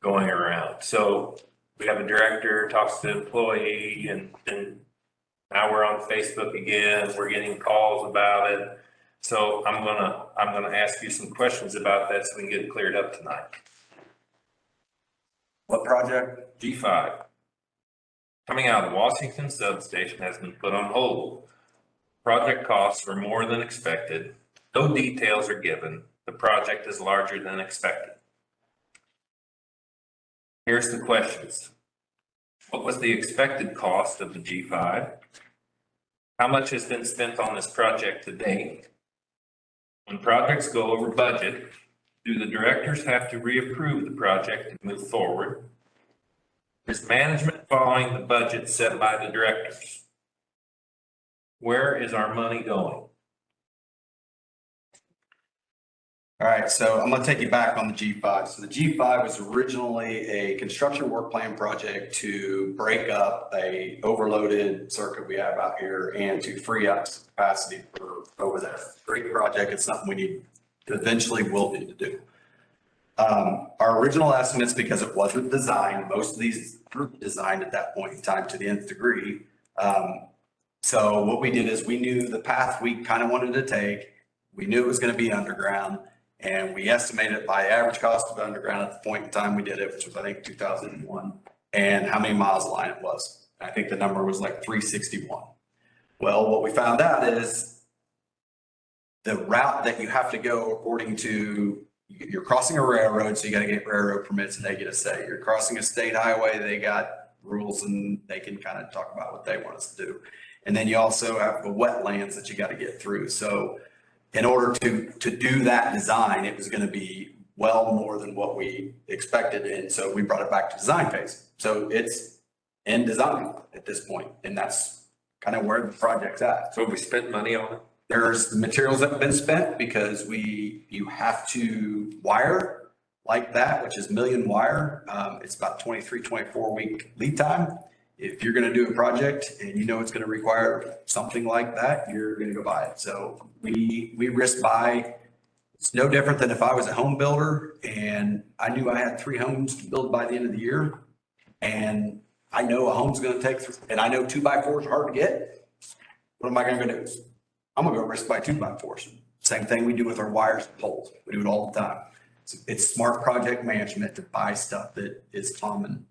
going around. So we have a director, talks to an employee, and now we're on Facebook again. We're getting calls about it. So I'm gonna ask you some questions about that so we can get it cleared up tonight. what project? G5. Coming out of the Washington substation has been put on hold. Project costs were more than expected. No details are given. The project is larger than expected. Here's the questions. What was the expected cost of the G5? How much has been spent on this project to date? When projects go over budget, do the directors have to reapprove the project to move forward? Is management following the budget set by the directors? Where is our money going? All right, so I'm going to take you back on the G5. So the G5 was originally a construction work plan project to break up a overloaded circuit we have out here and to free up some capacity for over there. Great project. It's something we need to eventually will need to do. Our original estimates, because it wasn't designed, most of these weren't designed at that point in time to the nth degree. So what we did is we knew the path we kind of wanted to take. We knew it was going to be underground. And we estimated it by average cost of underground at the point in time we did it, which was, I think, 2001, and how many miles of line it was. I think the number was like 361. Well, what we found out is the route that you have to go according to, you're crossing a railroad, so you got to get railroad permits and they get a say. You're crossing a state highway, they got rules and they can kind of talk about what they want us to do. And then you also have the wetlands that you got to get through. So in order to do that design, it was going to be well more than what we expected. And so we brought it back to design phase. So it's in design at this point, and that's kind of where the project's at. So we spent money on it? There's the materials that have been spent because you have to wire like that, which is million wire. It's about 23, 24 week lead time. if you're gonna do a project and you know it's gonna require something like that, you're gonna go buy it. So we risk buy. It's no different than if I was a home builder and I knew I had 3 homes to build by the end of the year. And I know a home's gonna take, and I know 2x4s are hard to get. What am I gonna do? I'm gonna go risk buy 2x4s. Same thing we do with our wires and poles. We do it all the time. It's smart project management to buy stuff that is common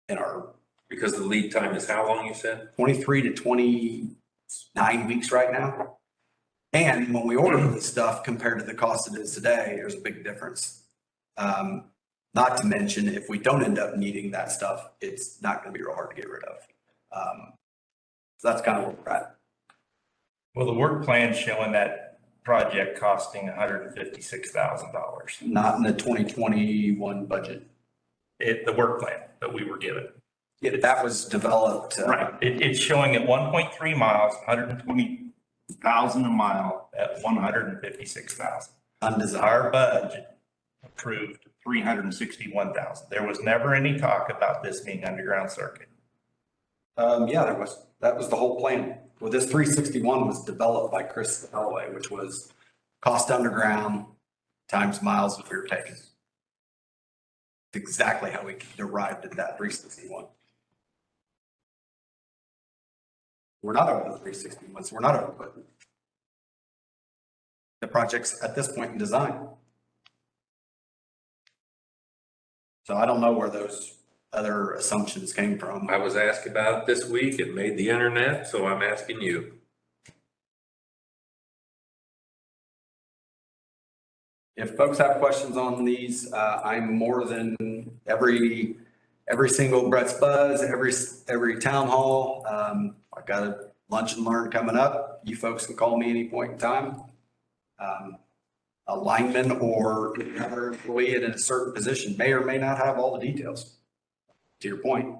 in our Because the lead time is how long, you said? 23 to 29 weeks right now. And when we order this stuff compared to the cost it is today, there's a big difference. Not to mention, if we don't end up needing that stuff, it's not going to be real hard to get rid of. So that's kind of where we're at. Well, the work plan's showing that project costing $156,000. Not in the 2021 budget. The work plan that we were given. Yeah, that was developed. Right. It's showing at 1.3 miles, 120,000 a mile at 156,000. Undesigned. Our budget approved 361,000. There was never any talk about this being underground circuit. Yeah, there was. That was the whole plan. Well, this 361 was developed by Chris Holloway, which was cost underground times miles that we were taking. Exactly how we arrived at that 361. We're not over the 361, so we're not over equipment. The project's at this point in design. So I don't know where those other assumptions came from. I was asked about it this week. It made the internet, so I'm asking you. If folks have questions on these, I'm more than every single Brett's Buzz, every town hall. I've got a lunch and learn coming up. You folks can call me any point in time. A lineman or another employee in a certain position may or may not have all the details. To your point.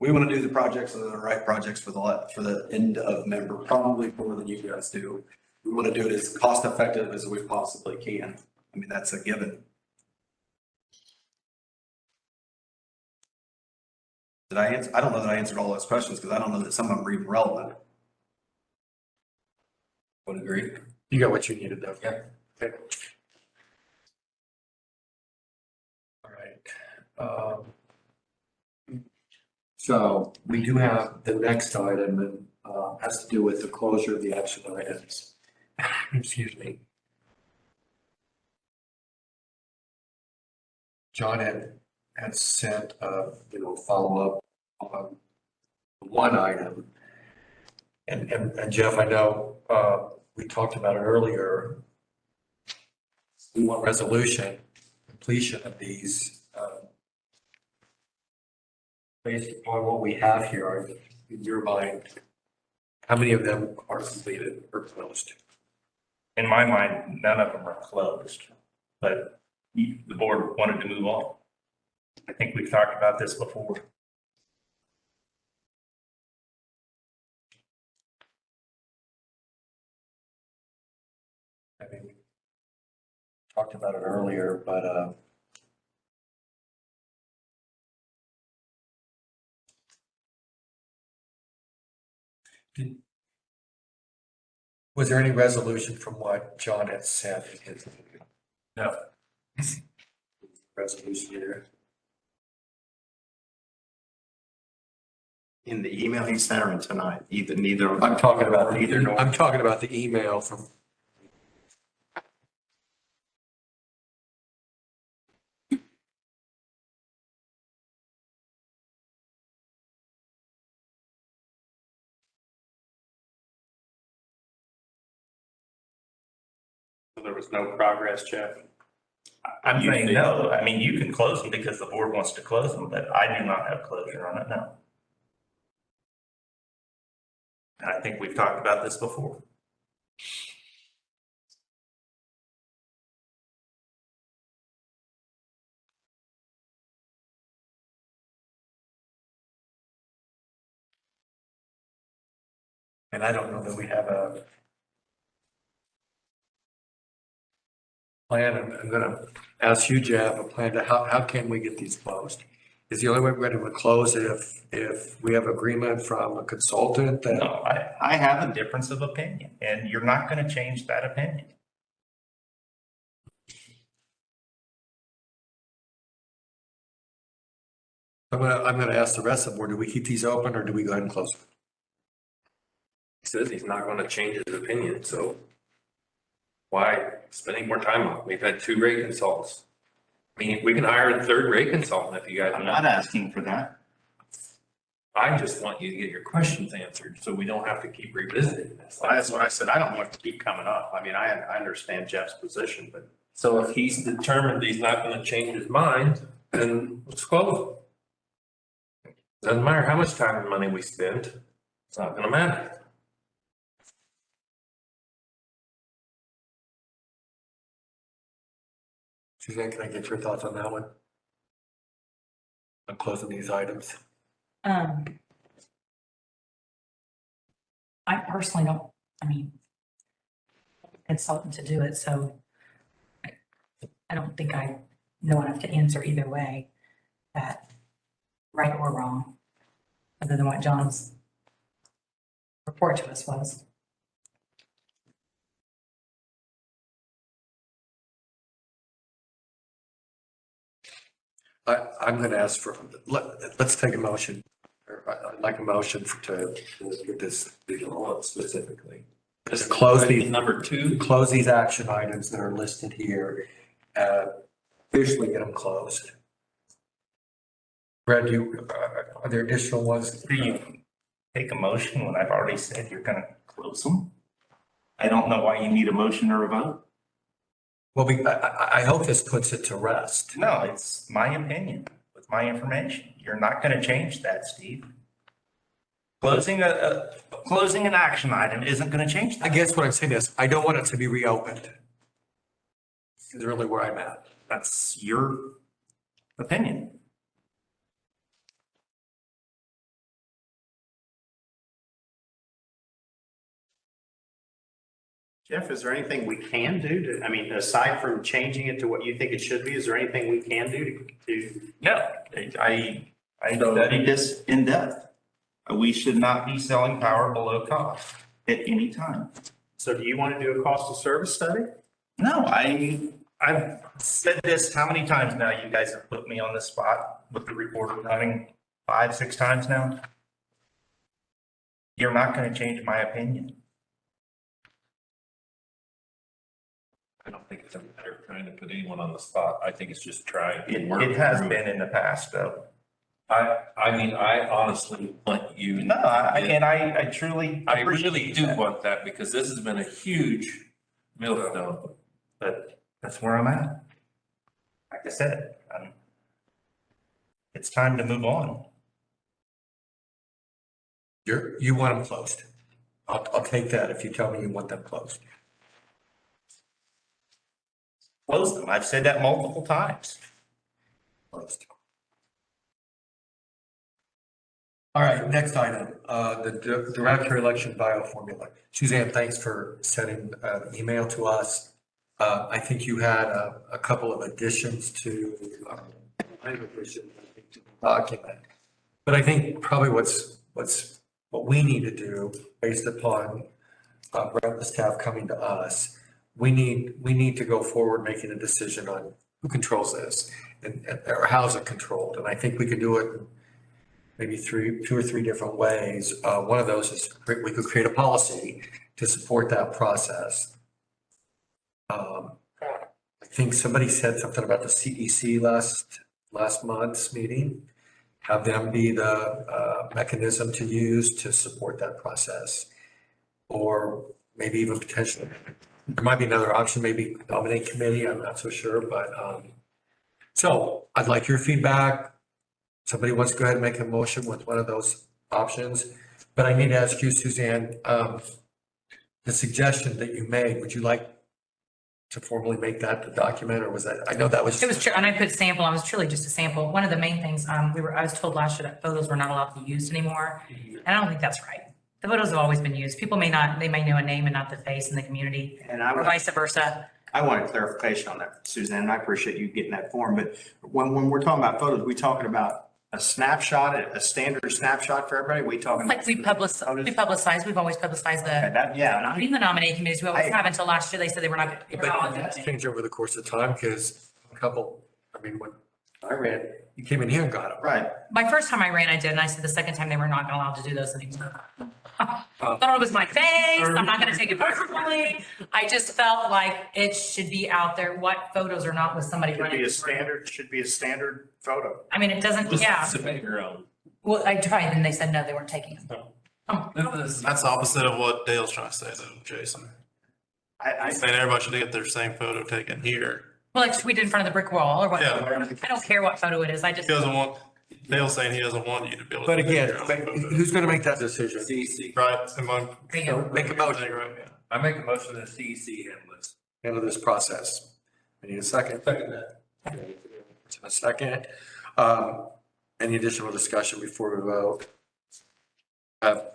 We want to do the projects that are the right projects for the end of member, probably more than you guys do. We want to do it as cost effective as we possibly can. I mean, that's a given. Did I answer? I don't know that I answered all those questions because I don't know that some of them are even relevant. Would agree. You got what you needed though. Yeah. Okay. All right. So we do have the next item and has to do with the closure of the action items. Excuse me. John had sent follow-up on one item. And Jeff, I know we talked about it earlier. We want resolution, completion of these. Based upon what we have here, in your mind, how many of them are completed or closed? In my mind, none of them are closed, but the board wanted to move on. I think we've talked about this before. I mean, talked about it earlier, but was there any resolution from what John had said in his? No. Resolution here. In the email he sent her in tonight, neither. I'm talking about, Neither nor. I'm talking about the email from. There was no progress, Jeff. I'm saying no. I mean, you can close them because the board wants to close them, but I do not have closure on it, no. And I think we've talked about this before. And I don't know that we have plan, and I'm gonna ask you, Jeff, a plan to how can we get these closed? Is the only way we're gonna close it if we have agreement from a consultant that? No, I have a difference of opinion, and you're not gonna change that opinion. I'm gonna ask the rest of the board, do we keep these open or do we go ahead and close them? He says he's not gonna change his opinion, so why spending more time on it? We've had 2 rate consultants. I mean, we can hire a 3rd rate consultant if you guys I'm want. not asking for that. I just want you to get your questions answered, so we don't have to keep revisiting this. That's what I said. I don't want it to keep coming up. I mean, I understand Jeff's position, but So if he's determined he's not gonna change his mind, then let's close it. Doesn't matter how much time and money we spend, it's not gonna matter. Suzanne, can I get your thoughts on that one? On closing these items? I personally don't, I mean, consultant to do it, so I don't think I know enough to answer either way, that right or wrong, other than what John's report to us was. I'm gonna ask for, let's take a motion. I'd like a motion to get this deal specifically. Just close these, Number 2, close these action items that are listed here, officially get them closed. Brad, are there additional ones? Do you take a motion when I've already said you're gonna close them? I don't know why you need a motion or a vote. Well, I hope this puts it to rest. No, it's my opinion with my information. You're not gonna change that, Steve. Closing closing an action item isn't gonna change I that. guess what I'm saying is, I don't want it to be reopened. Is really where I'm at. That's your opinion. Jeff, is there anything we can do to, I mean, aside from changing it to what you think it should be, is there anything we can do to? No, I studied this in depth. We should not be selling power below cost at any time. So do you want to do a cost of service study? No, I've said this how many times now? You guys have put me on the spot with the reporter running 5, 6 times now. You're not going to change my opinion. I don't think it's a matter of trying to put anyone on the spot. I think it's just trying to It work has through been in the past though. I mean, I honestly want you. No, I truly. I really appreciate do that. want that because this has been a huge millstone. But that's where I'm at. Like I said, it's time to move on. You want them closed. I'll take that if you tell me you want them closed. Close them. I've said that multiple times. Closed. All right, next item, the director election bioformula. Suzanne, thanks for sending an email to us. I think you had a couple of additions to the document. But I think probably what we need to do based upon the staff coming to us, we need to go forward making a decision on who controls this and or how's it controlled. And I think we can do it maybe 2 or 3 different ways. One of those is we could create a policy to support that process. I think somebody said something about the CEC last month's meeting. Have them be the mechanism to use to support that process. Or maybe even potentially, there might be another option, maybe nominate committee, I'm not so sure, but so I'd like your feedback. Somebody wants to go ahead and make a motion with one of those options, but I need to ask you, Suzanne, the suggestion that you made, would you like to formally make that the document, or was that, I know that was. It was, and I put sample, I was truly just a sample. One of the main things, I was told last year that photos were not allowed to be used anymore. And I don't think that's right. The photos have always been used. People may know a name and not the face in the community, And I or would, vice versa. I wanted clarification on that, Suzanne, and I appreciate you getting that form, but when we're talking about photos, we talking about a snapshot, a standard snapshot for everybody? We talking? Like we publicize, we've always publicized Okay, the, that, yeah, and I, in the nominating committees, we always have until last year, they said they were not. they were not But that's doing it. changed over the course of time because a couple, I mean, when I ran, you came in here and got them. right. My first time I ran, I did, and I said the second time they were not allowed to do those anymore. Thought it was my face, I'm not gonna take it personally, I just felt like it should be out there, what photos are not with somebody running. Should be a standard photo. I mean, it doesn't, yeah, Submit your own. well, I tried, and they said no, they weren't taking them. Oh, That's opposite of what Dale's trying to say though, Jason. I, He's saying everybody should get their same photo taken here. well, like we did in front of the brick wall, or what, Yeah. I don't care what photo it is, I He just, doesn't want, Dale's saying he doesn't want you to be able to. But take again, your own photo. who's going to make that decision? CEC. Right, am I? there you go. Make a motion, Right, yeah. I make a motion that CEC handle this. handle this process. We need a second. Second that. A second. Any additional discussion before we vote?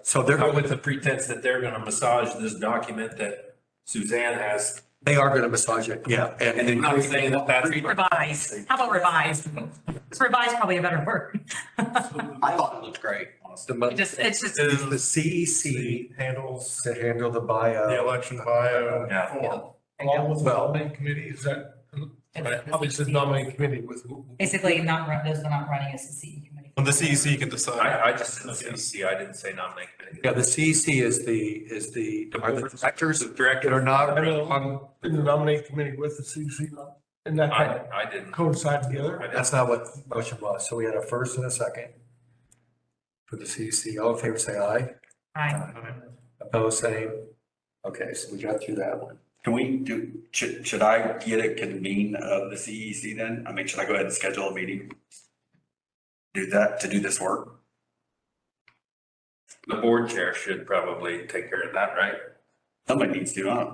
So they're Go going, with the pretense that they're gonna massage this document that Suzanne has. they are going to massage it, yeah. And I'm not saying that that's. Revise, how about revise? Revise probably a better word. I thought it looked great, honestly. It's just, Is the CEC Handles to handle the the bio. election bio Yeah. form. Along with the Well- nominating committee, is that, it's- obviously the nominating committee with. basically not, those are not running as the CE committee. Well, the CEC can decide. I just said CEC, I didn't say nominate committee. Yeah, the CEC is the, are the directors that are I not know, on, in the nominating committee with the CC, and that kind of I didn't. coincide together. I didn't. that's not what the motion was. So we had a first and a second for the CEC. All in favor, say aye. Right. Opposed, same. Okay, so we got through that one. Can we do, should I get a convene of the CEC then? I mean, should I go ahead and schedule a meeting? Do that, to do this work? The board chair should probably take care of that, right? Somebody needs to, huh?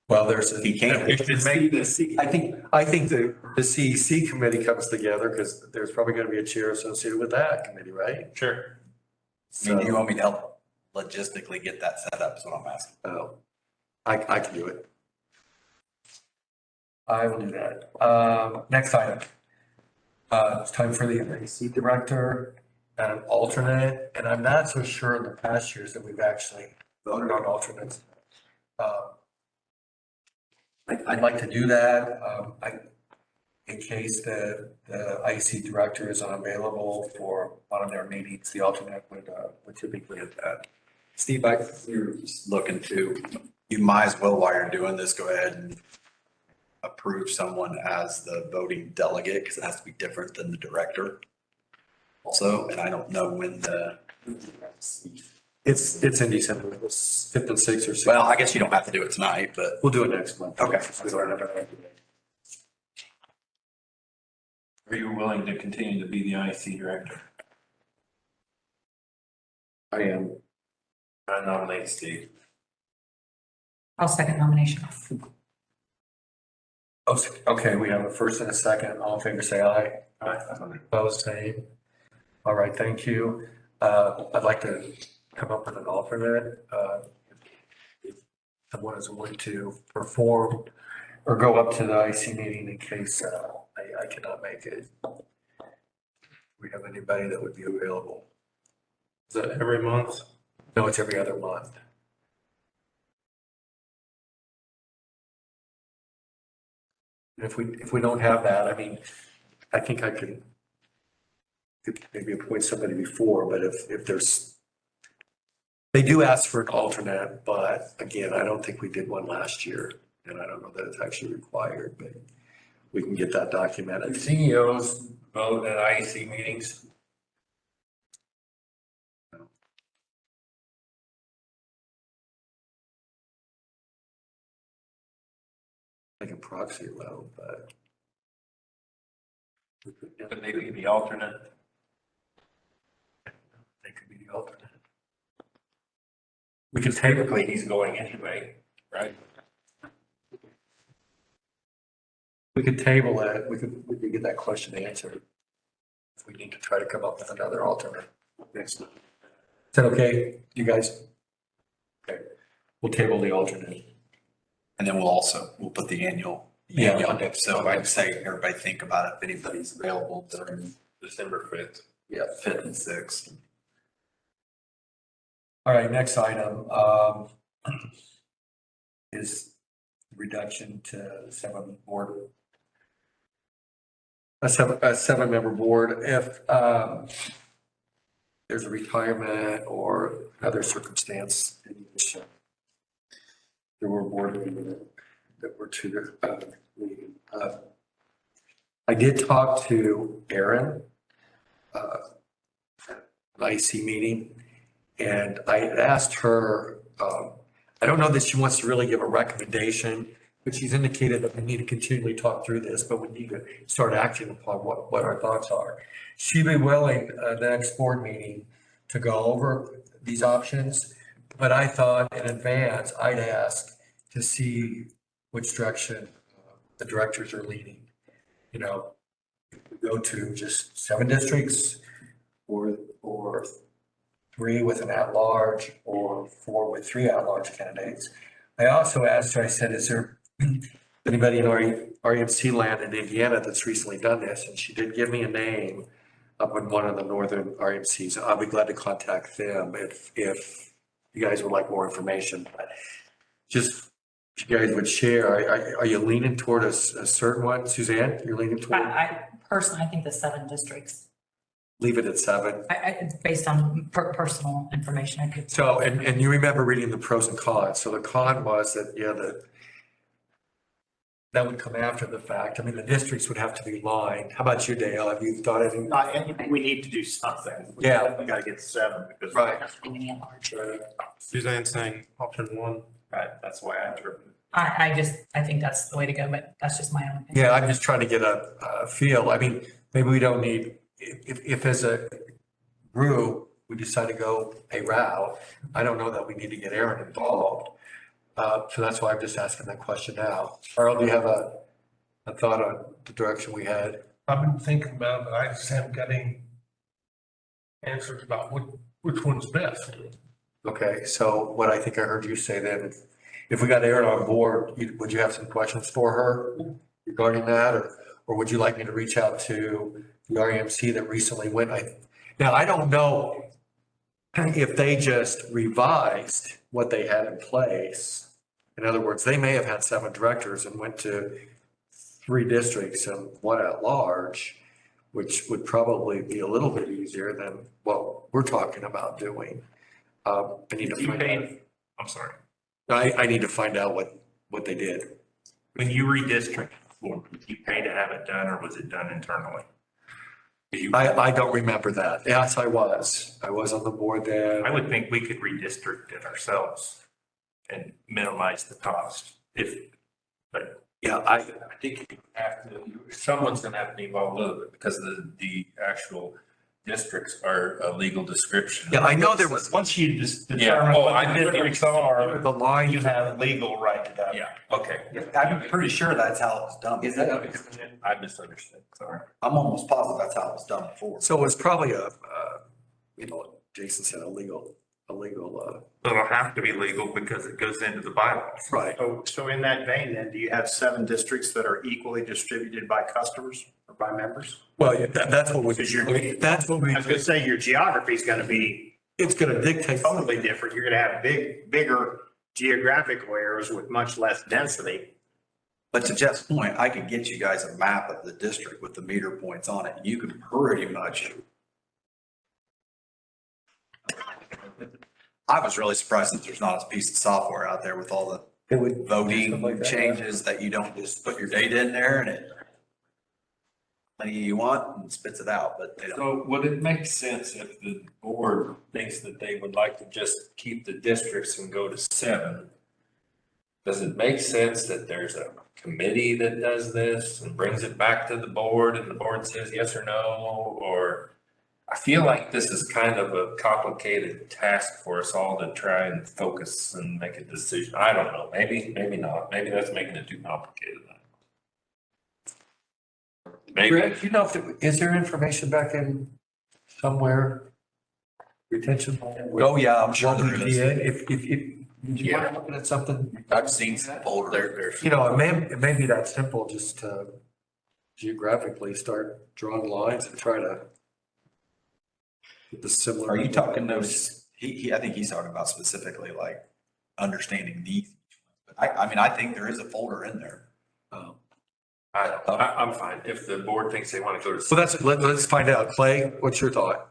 Well, there's a. He can't. We should make this. I think the CEC committee comes together because there's probably going to be a chair associated with that committee, right? Sure. I mean, do you want me to help logistically get that set up is what I'm asking. Oh, I can do it. I will do that. Next item. It's time for the AC director and an alternate, and I'm not so sure in the past years that we've actually voted on alternates. I'd like to do that. In case the IC director is unavailable for one of their meetings, the alternate would typically have that. Steve, you're just looking to, you might as well, while you're doing this, go ahead and approve someone as the voting delegate, because it has to be different than the director. Also, and I don't know when It's in December, it's 5th and 6th or 6th. well, I guess you don't have to do it tonight, but We'll do it next month. Okay. Are you willing to continue to be the IC director? I am. I nominate Steve. I'll second nomination. Oh, okay, we have a first and a second. All in favor, say aye. Aye. Opposed, same. All right, thank you. I'd like to come up with an alternate. If someone is willing to perform or go up to the IC meeting in case I cannot make it. We have anybody that would be available? Is that every month? No, it's every other month. If we don't have that, I mean, I think I could maybe appoint somebody before, but if there's, they do ask for an alternate, but again, I don't think we did one last year. And I don't know that it's actually required, but we can get that documented. CEOs vote at IEC meetings. Like a proxy low, but. But they could be alternate. They could be the alternate. Because technically he's going anyway, right? We could table it, we could get that question answered. If we need to try to come up with another alternate next month. Is that okay, you guys? Okay, we'll table the alternate. And then we'll put the annual. So I'd say everybody think about it, if anybody's available during, December 5th. yeah, 5th and 6th. All right, next item, is reduction to 7 board. A 7-member board. If, there's a retirement or other circumstance, in which there were board members that were to leave. I did talk to Erin, IC meeting, and I had asked her, I don't know that she wants to really give a recommendation, but she's indicated that we need to continually talk through this, but we need to start acting upon what our thoughts are. She'd be willing, the next board meeting, to go over these options, but I thought in advance, I'd ask to see which direction the directors are leaning. You know, go to just 7 districts or 3 with an at-large or 4 with 3 at-large candidates. I also asked her, I said, is there anybody in REMC land in Indiana that's recently done this? And she did give me a name up in one of the northern RMCs. I'll be glad to contact them if you guys would like more information. But just if you guys would share, are you leaning toward a certain one? Suzanne, you're leaning toward? I personally, I think the 7 districts, Leave it at 7. based on personal information I could. So, and you remember reading the pros and cons. So the con was that, that would come after the fact. I mean, the districts would have to be lined. How about you, Dale? Have you thought anything? We need to do something. Yeah. We gotta get 7 because. Right. Suzanne saying option 1. Right, that's the way I interpret it. I think that's the way to go, but that's just my own opinion. Yeah, I'm just trying to get a feel. I mean, maybe we don't need, if as a group, we decide to go a route, I don't know that we need to get Aaron involved. So that's why I'm just asking that question now. Earl, do you have a thought on the direction we had? I've been thinking about it, but I just haven't got any answers about which one's best. Okay, so what I think I heard you say then, if we got Aaron on board, would you have some questions for her regarding that? Or would you like me to reach out to the REMC that recently went? Now, I don't know if they just revised what they had in place. In other words, they may have had 7 directors and went to 3 districts and 1 at large, which would probably be a little bit easier than what we're talking about doing. I need to find out. I'm sorry. I need to find out what they did. When you redistricted, did you pay to have it done or was it done internally? I don't remember that. Yes, I was. I was on the board then. I would think we could redistrict it ourselves and minimize the cost Yeah, I think you have to, someone's gonna have to be involved with it because the actual districts are a legal description. yeah, I know there was once you just Yeah, determine oh, what I the did districts are, the line. you have legal right to that. Yeah, okay. I'm pretty sure that's how it was done. I misunderstood, sorry. I'm almost positive that's how it was done before. So it was probably Jason said a legal, It'll have to be legal because it goes into the bylaws. right. So in that vein, then, do you have 7 districts that are equally distributed by customers or by members? Well, yeah, that's what Because you're- that's what I was gonna say, your geography is gonna be it's gonna dictate. totally different. You're gonna have bigger geographical areas with much less density. But to Jeff's point, I could get you guys a map of the district with the meter points on it. You can pretty much. I was really surprised that there's not a piece of software out there with all the It would voting changes that you don't just put your data in there and it any you want and spits it out, but they don't. So would it make sense if the board thinks that they would like to just keep the districts and go to 7? Does it make sense that there's a committee that does this and brings it back to the board and the board says yes or no? Or I feel like this is kind of a complicated task for us all to try and focus and make a decision. I don't know, maybe not. Maybe that's making it too complicated. Maybe. Greg, you know, is there information back in somewhere? Retention? Oh, yeah, I'm sure What we there is. did, if Would you mind looking at something? I've seen some older. There's, You know, it may be that simple, just to geographically start drawing lines and try to get the similar. Are you talking those, I think he's talking about specifically like understanding these. But I mean, I think there is a folder in there. I'm fine. If the board thinks they want to go to. So let's find out. Clay, what's your thought?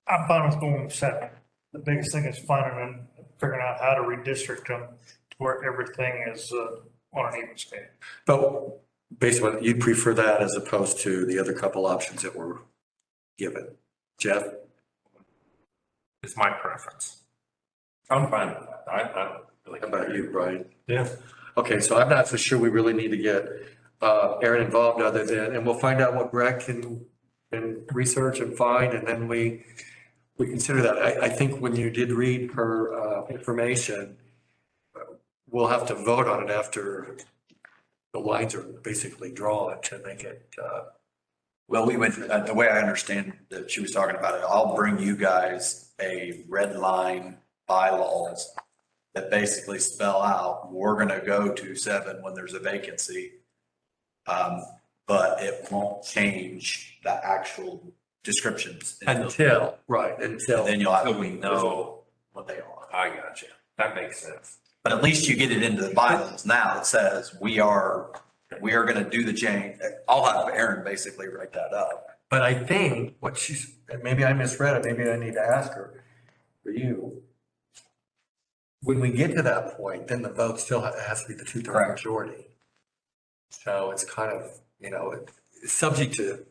I'm fine with going with 7. The biggest thing is finding and figuring out how to redistrict them to where everything is on an even scale. But based on, you'd prefer that as opposed to the other couple options that were given. Jeff? It's my preference. I'm fine with that. I don't really. How about you, Brian? Yeah. Okay, so I'm not so sure we really need to get Aaron involved other than, and we'll find out what Brett can research and find, and then we consider that. I think when you did read her information, we'll have to vote on it after the lines are basically drawn to make it. Well, we went, the way I understand that she was talking about it, I'll bring you guys a red line bylaws that basically spell out, we're gonna go to 7 when there's a vacancy. But it won't change the actual descriptions. Until. And then you'll have. So we know what they are. I got you. That makes sense. But at least you get it into the bylaws now that says we are gonna do the change. I'll have Aaron basically write that up. But I think what she's, and maybe I misread it, maybe I need to ask her, for you. When we get to that point, then the vote still has to be the 2/3 Correct. majority. So it's kind of, it's subject to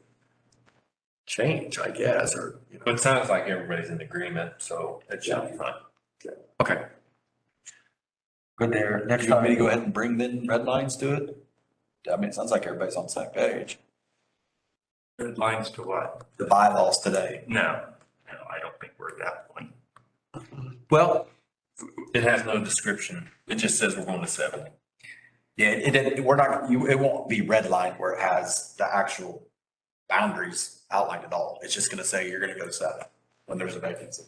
change, I guess, or, But it sounds like everybody's in agreement, so it should be fine. Okay. Good there. Next You want me to time, go ahead and bring the red lines to it? I mean, it sounds like everybody's on the same page. red lines to what? The bylaws today. No, I don't think we're at that point. well, It has no description. It just says we're going to 7. Yeah, it won't be redlined where it has the actual boundaries outlined at all. It's just gonna say you're gonna go to 7 when there's a vacancy.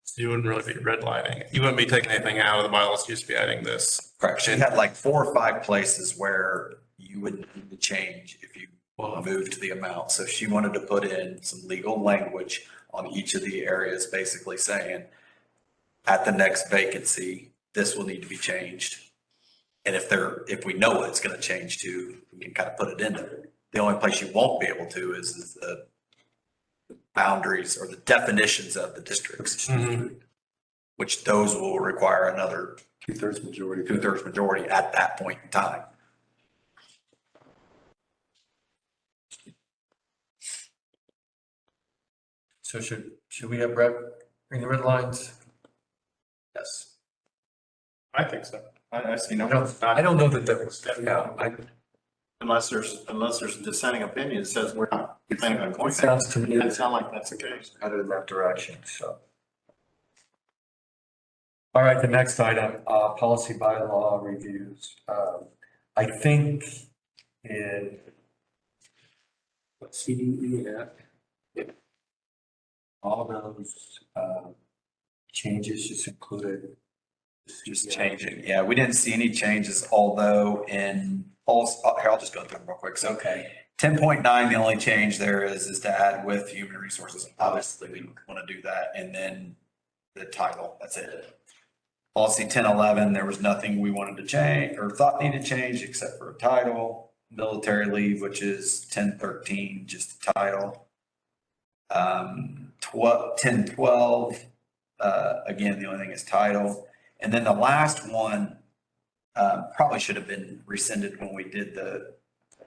So you wouldn't really be redlining. You wouldn't be taking anything out of the bylaws, you'd just be adding this. Correct. She had like 4 or 5 places where you would need to change if you move to the amount. So she wanted to put in some legal language on each of the areas, basically saying at the next vacancy, this will need to be changed. And if we know what it's going to change to, we can kind of put it in there. The only place you won't be able to is the boundaries or the definitions of the districts, which those will require another 2/3 majority. 2/3 majority at that point in time. So should we have Brett bring the red lines? Yes. I think so. I see no. I don't know that that was, Unless there's a dissenting opinion that says we're not planning on going it there. sounds to me Doesn't sound like that's the case. headed in that direction, so. All right, the next item, policy bylaw reviews. I think in CDEF, all those changes just included. Just changing. Yeah, we didn't see any changes, although in here, I'll just go through them real quick. So, okay, 10.9, the only change there is to add with human resources. Obviously, we want to do that. And then the title, that's it. Policy 1011, there was nothing we wanted to change or thought needed to change except for a title. Military leave, which is 1013, just the title. 1012, again, the only thing is title. And then the last one probably should have been rescinded when we did the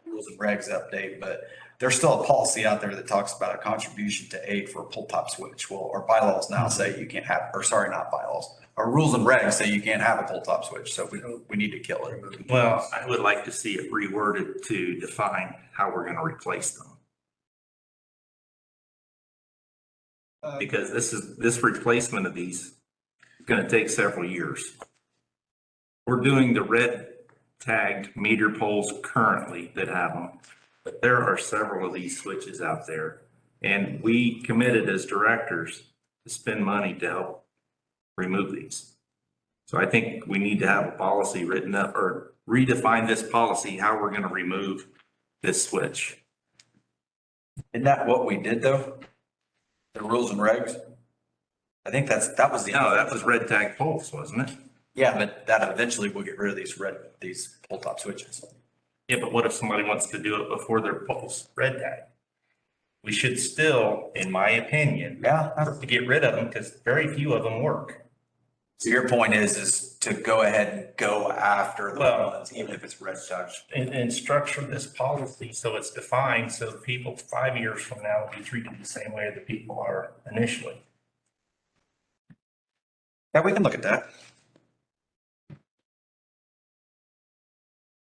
rules and regs update, but there's still a policy out there that talks about a contribution to aid for a pull top switch. Well, our bylaws now say you can't have, or sorry, not bylaws. Our rules and regs say you can't have a pull top switch, so we need to kill it. Well, I would like to see it reworded to define how we're going to replace them. Because this replacement of these is going to take several years. We're doing the red tagged meter poles currently that have them, but there are several of these switches out there. And we committed as directors to spend money to help remove these. So I think we need to have a policy written up or redefine this policy, how we're going to remove this switch. Isn't that what we did though? The rules and regs? I think that was the. No, that was red tag poles, wasn't it? Yeah, but that eventually will get rid of these pull top switches. Yeah, but what if somebody wants to do it before their poles red tag? We should still, in my opinion, Yeah. to get rid of them because very few of them work. So your point is to go ahead and go after the Well, ones, even if it's red touch. And structure this policy so it's defined so people 5 years from now will be treated the same way that people are initially. Yeah, we can look at that.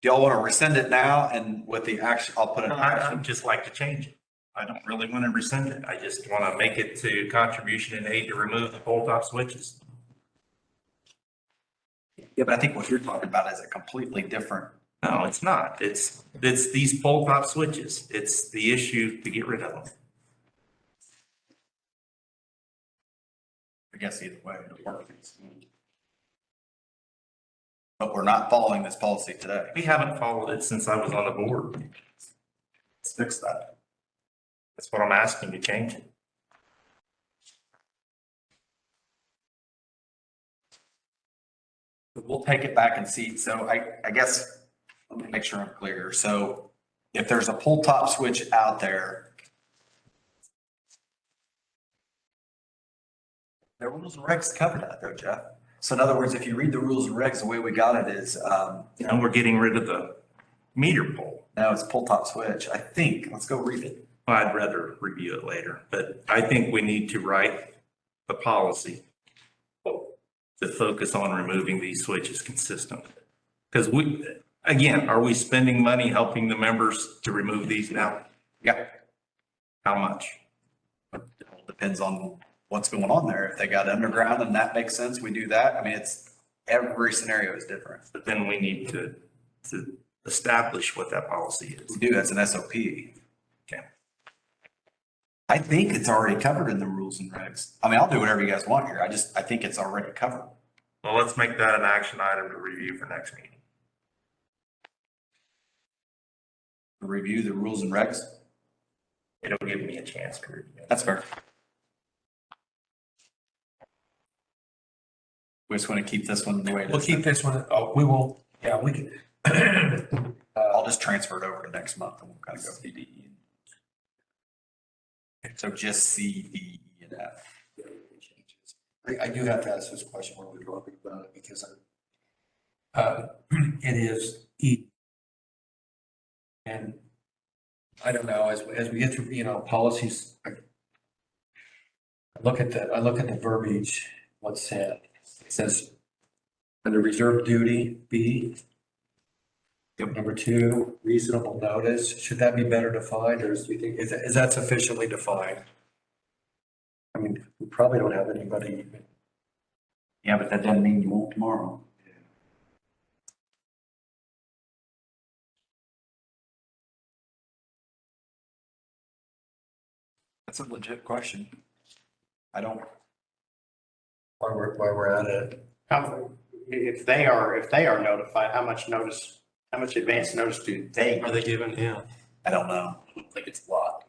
Do y'all want to rescind it now and with the action, I'll put an action. I'd just like to change it. I don't really want to rescind it. I just want to make it to contribution and aid to remove the pole top switches. Yeah, but I think what you're talking about is a completely different. No, it's not. It's these pole top switches. It's the issue to get rid of them. I guess either way it works. But we're not following this policy today. We haven't followed it since I was on the board. Let's fix that. That's what I'm asking to change it. But we'll take it back and see. So I guess, let me make sure I'm clear. So if there's a pull top switch out there, the rules and regs cover that though, Jeff. So in other words, if you read the rules and regs, the way we got it is, And we're getting rid of the meter pole. now it's pull top switch. I think, let's go read it. I'd rather review it later, but I think we need to write a policy to focus on removing these switches consistently. Because again, are we spending money helping the members to remove these now? Yeah. How much? It all depends on what's going on there. If they got underground and that makes sense, we do that. I mean, every scenario is different. But then we need to establish what that policy is. We do, that's an SOP. Okay. I think it's already covered in the rules and regs. I mean, I'll do whatever you guys want here. I think it's already covered. Well, let's make that an action item to review for next meeting. Review the rules and regs. It'll give me a chance to review. That's fair. We just want to keep this one the way it is. We'll keep this one, we will, yeah, we can. I'll just transfer it over to next month and we'll kind of go C, D, E. So just C, D, E, and F. I do have to ask this question when we're talking about it because it is E. And I don't know, as we get through, policies, I look at the verbiage, what's said. It says under reserve duty, B. Number 2, reasonable notice. Should that be better defined or do you think, is that sufficiently defined? I mean, we probably don't have anybody. Yeah, but that doesn't mean you won't tomorrow. That's a legit question. I don't. While we're at it. If they are notified, how much advance notice do they? Are they given? Yeah. I don't know. I don't think it's a lot.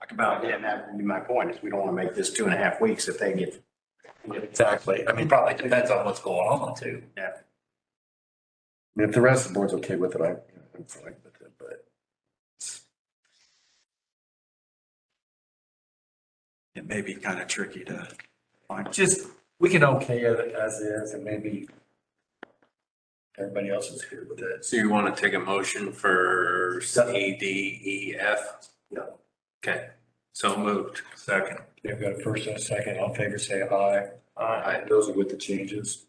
Talk about Yeah, that would be my point, is we don't want to make this 2.5 weeks if they get. Exactly. I mean, Probably depends on what's going on too. Yeah. if the rest of the board's okay with it, I'm fine with it, but. it may be kind of tricky to find. Just, we can okay it as is and maybe everybody else is here with it. So you want to take a motion for C, D, E, F? Yeah. Okay, so moved. Second. They've got a first and a second. All in favor, say aye. Aye. Those are with the changes.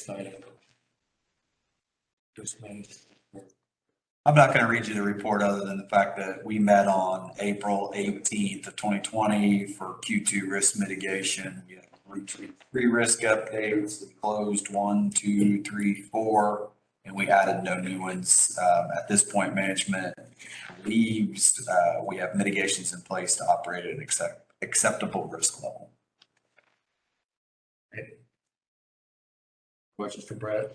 Okay. I'm not going to read you the report other than the fact that we met on April 18th of 2020 for Q2 risk mitigation. We had 3 risk updates. We closed 1, 2, 3, 4 and we added no new ones. At this point, management believes we have mitigations in place to operate at an acceptable risk level. Questions for Brett?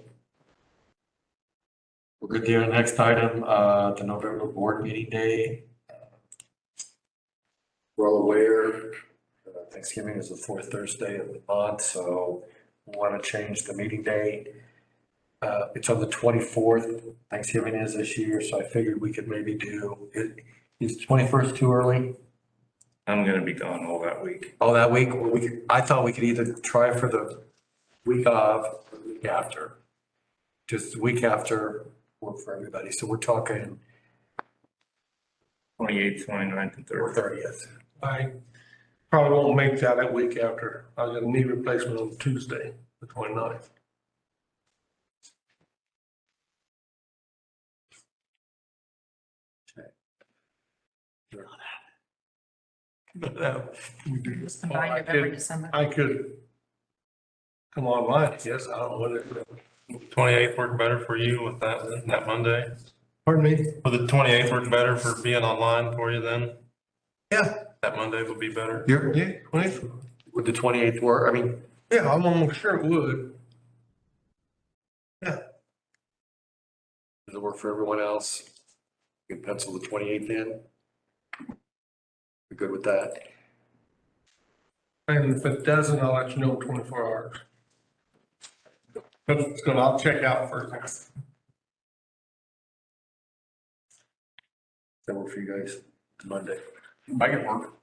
We're good there. Next item, the November board meeting day. We're all aware, Thanksgiving is the fourth Thursday of the month, so we want to change the meeting date. It's on the 24th. Thanksgiving is this year, so I figured we could maybe do it. Is 21st too early? I'm gonna be gone all that week. Oh, that week? Well, I thought we could either try for the week of or the week after. Just the week after work for everybody. So we're talking 28th, 29th, and 30th. 30th. I probably won't make that week after. I got a knee replacement on Tuesday, the 29th. Just combine November, December. I could come online, yes, I don't know whether. 28th work better for you with that Monday? Pardon me? Will the 28th work better for being online for you then? Yeah. That Monday would be better? Yeah, 28th? would the 28th work? I mean, Yeah, I'm almost sure it would. does it work for everyone else? You can pencil the 28th in? We're good with that? And if it doesn't, I'll let you know in 24 hours. But it's gonna, I'll check out first. Does that work for you guys? Monday? I can work.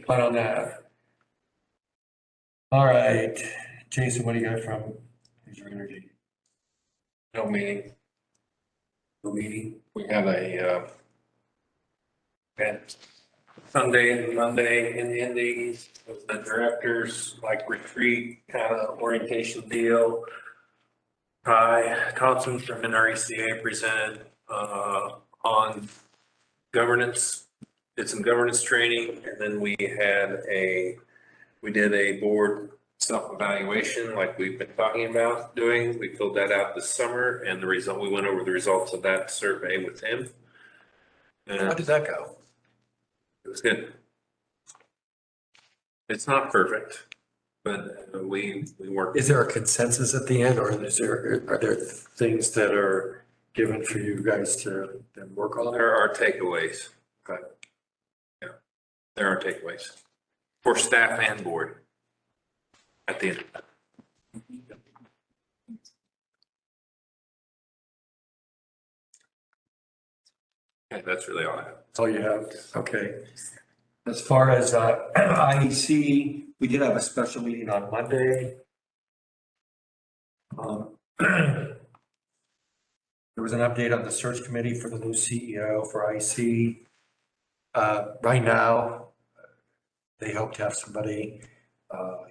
Plan on that. All right, Jason, what do you got from Future Energy? No meeting. No meeting? We have a, event Sunday and Monday in the Indies with the directors, like retreat kind of orientation deal. Ty Thompson from NRECA presented, on governance, did some governance training, and then we did a board self-evaluation like we've been talking about doing. We filled that out this summer, and we went over the results of that survey with him. How And did that go? it was good. It's not perfect, but we worked. Is there a consensus at the end, or are there things that are given for you guys to then work on? There are takeaways. Okay. Yeah, there are takeaways for staff and board at the end. Okay, that's really all I have. That's all you have? Okay. As far as IEC, we did have a special meeting on Monday. There was an update on the search committee for the new CEO for IEC. Right now, they hope to have somebody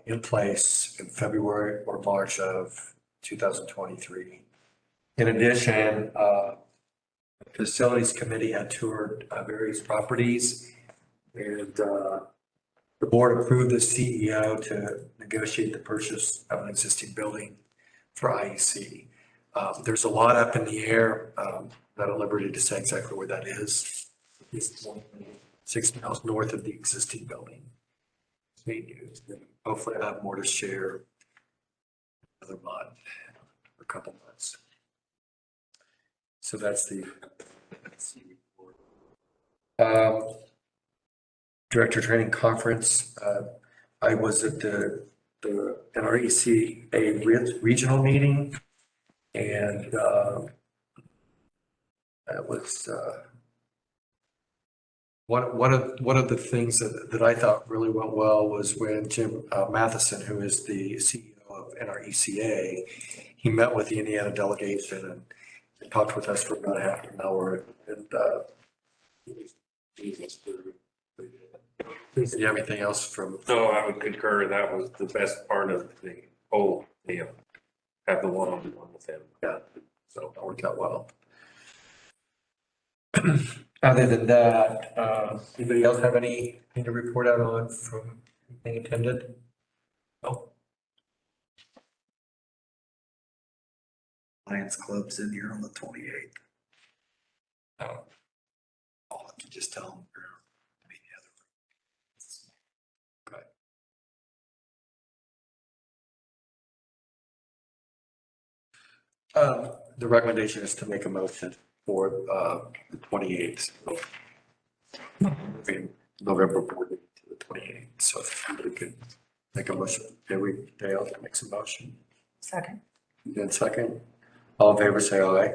in place in February or March of 2023. In addition, the Facilities Committee had toured various properties, and the board approved the CEO to negotiate the purchase of an existing building for IEC. There's a lot up in the air, not at liberty to say exactly where that is. It's 6 miles north of the existing building. It's being used. Hopefully I'll have more to share another month, or a couple months. So that's the Director Training Conference. I was at the NRECA regional meeting, and that was one of the things that I thought really went well was when Jim Matheson, who is the CEO of NRECA, he met with the Indiana delegation and talked with us for about half an hour, and everything else from. So I would concur, that was the best part of the whole deal, have the one-on-one with him. Yeah, so that worked out well. Other than that, anybody else have anything to report out on from being attended? No? Lions Club's in here on the 28th. Oh. I'll have to just tell them. The recommendation is to make a motion for, the 28th. November 4th to the 28th. So if somebody could make a motion, Dale makes a motion. Second. Then second, all in favor, say aye.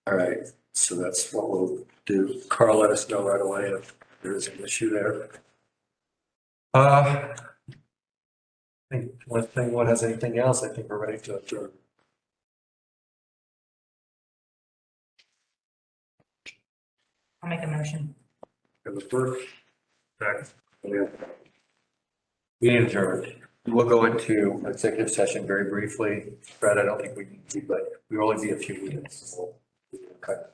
All right, so that's what we'll do. Carl, let us know right away if there is an issue there. I think unless anyone has anything else, I think we're ready to adjourn. I'll make a motion. It was first. Second. Meeting adjourned. We'll go into executive session very briefly. Brad, I don't think we need to, but we will only be a few minutes. So we'll kind of-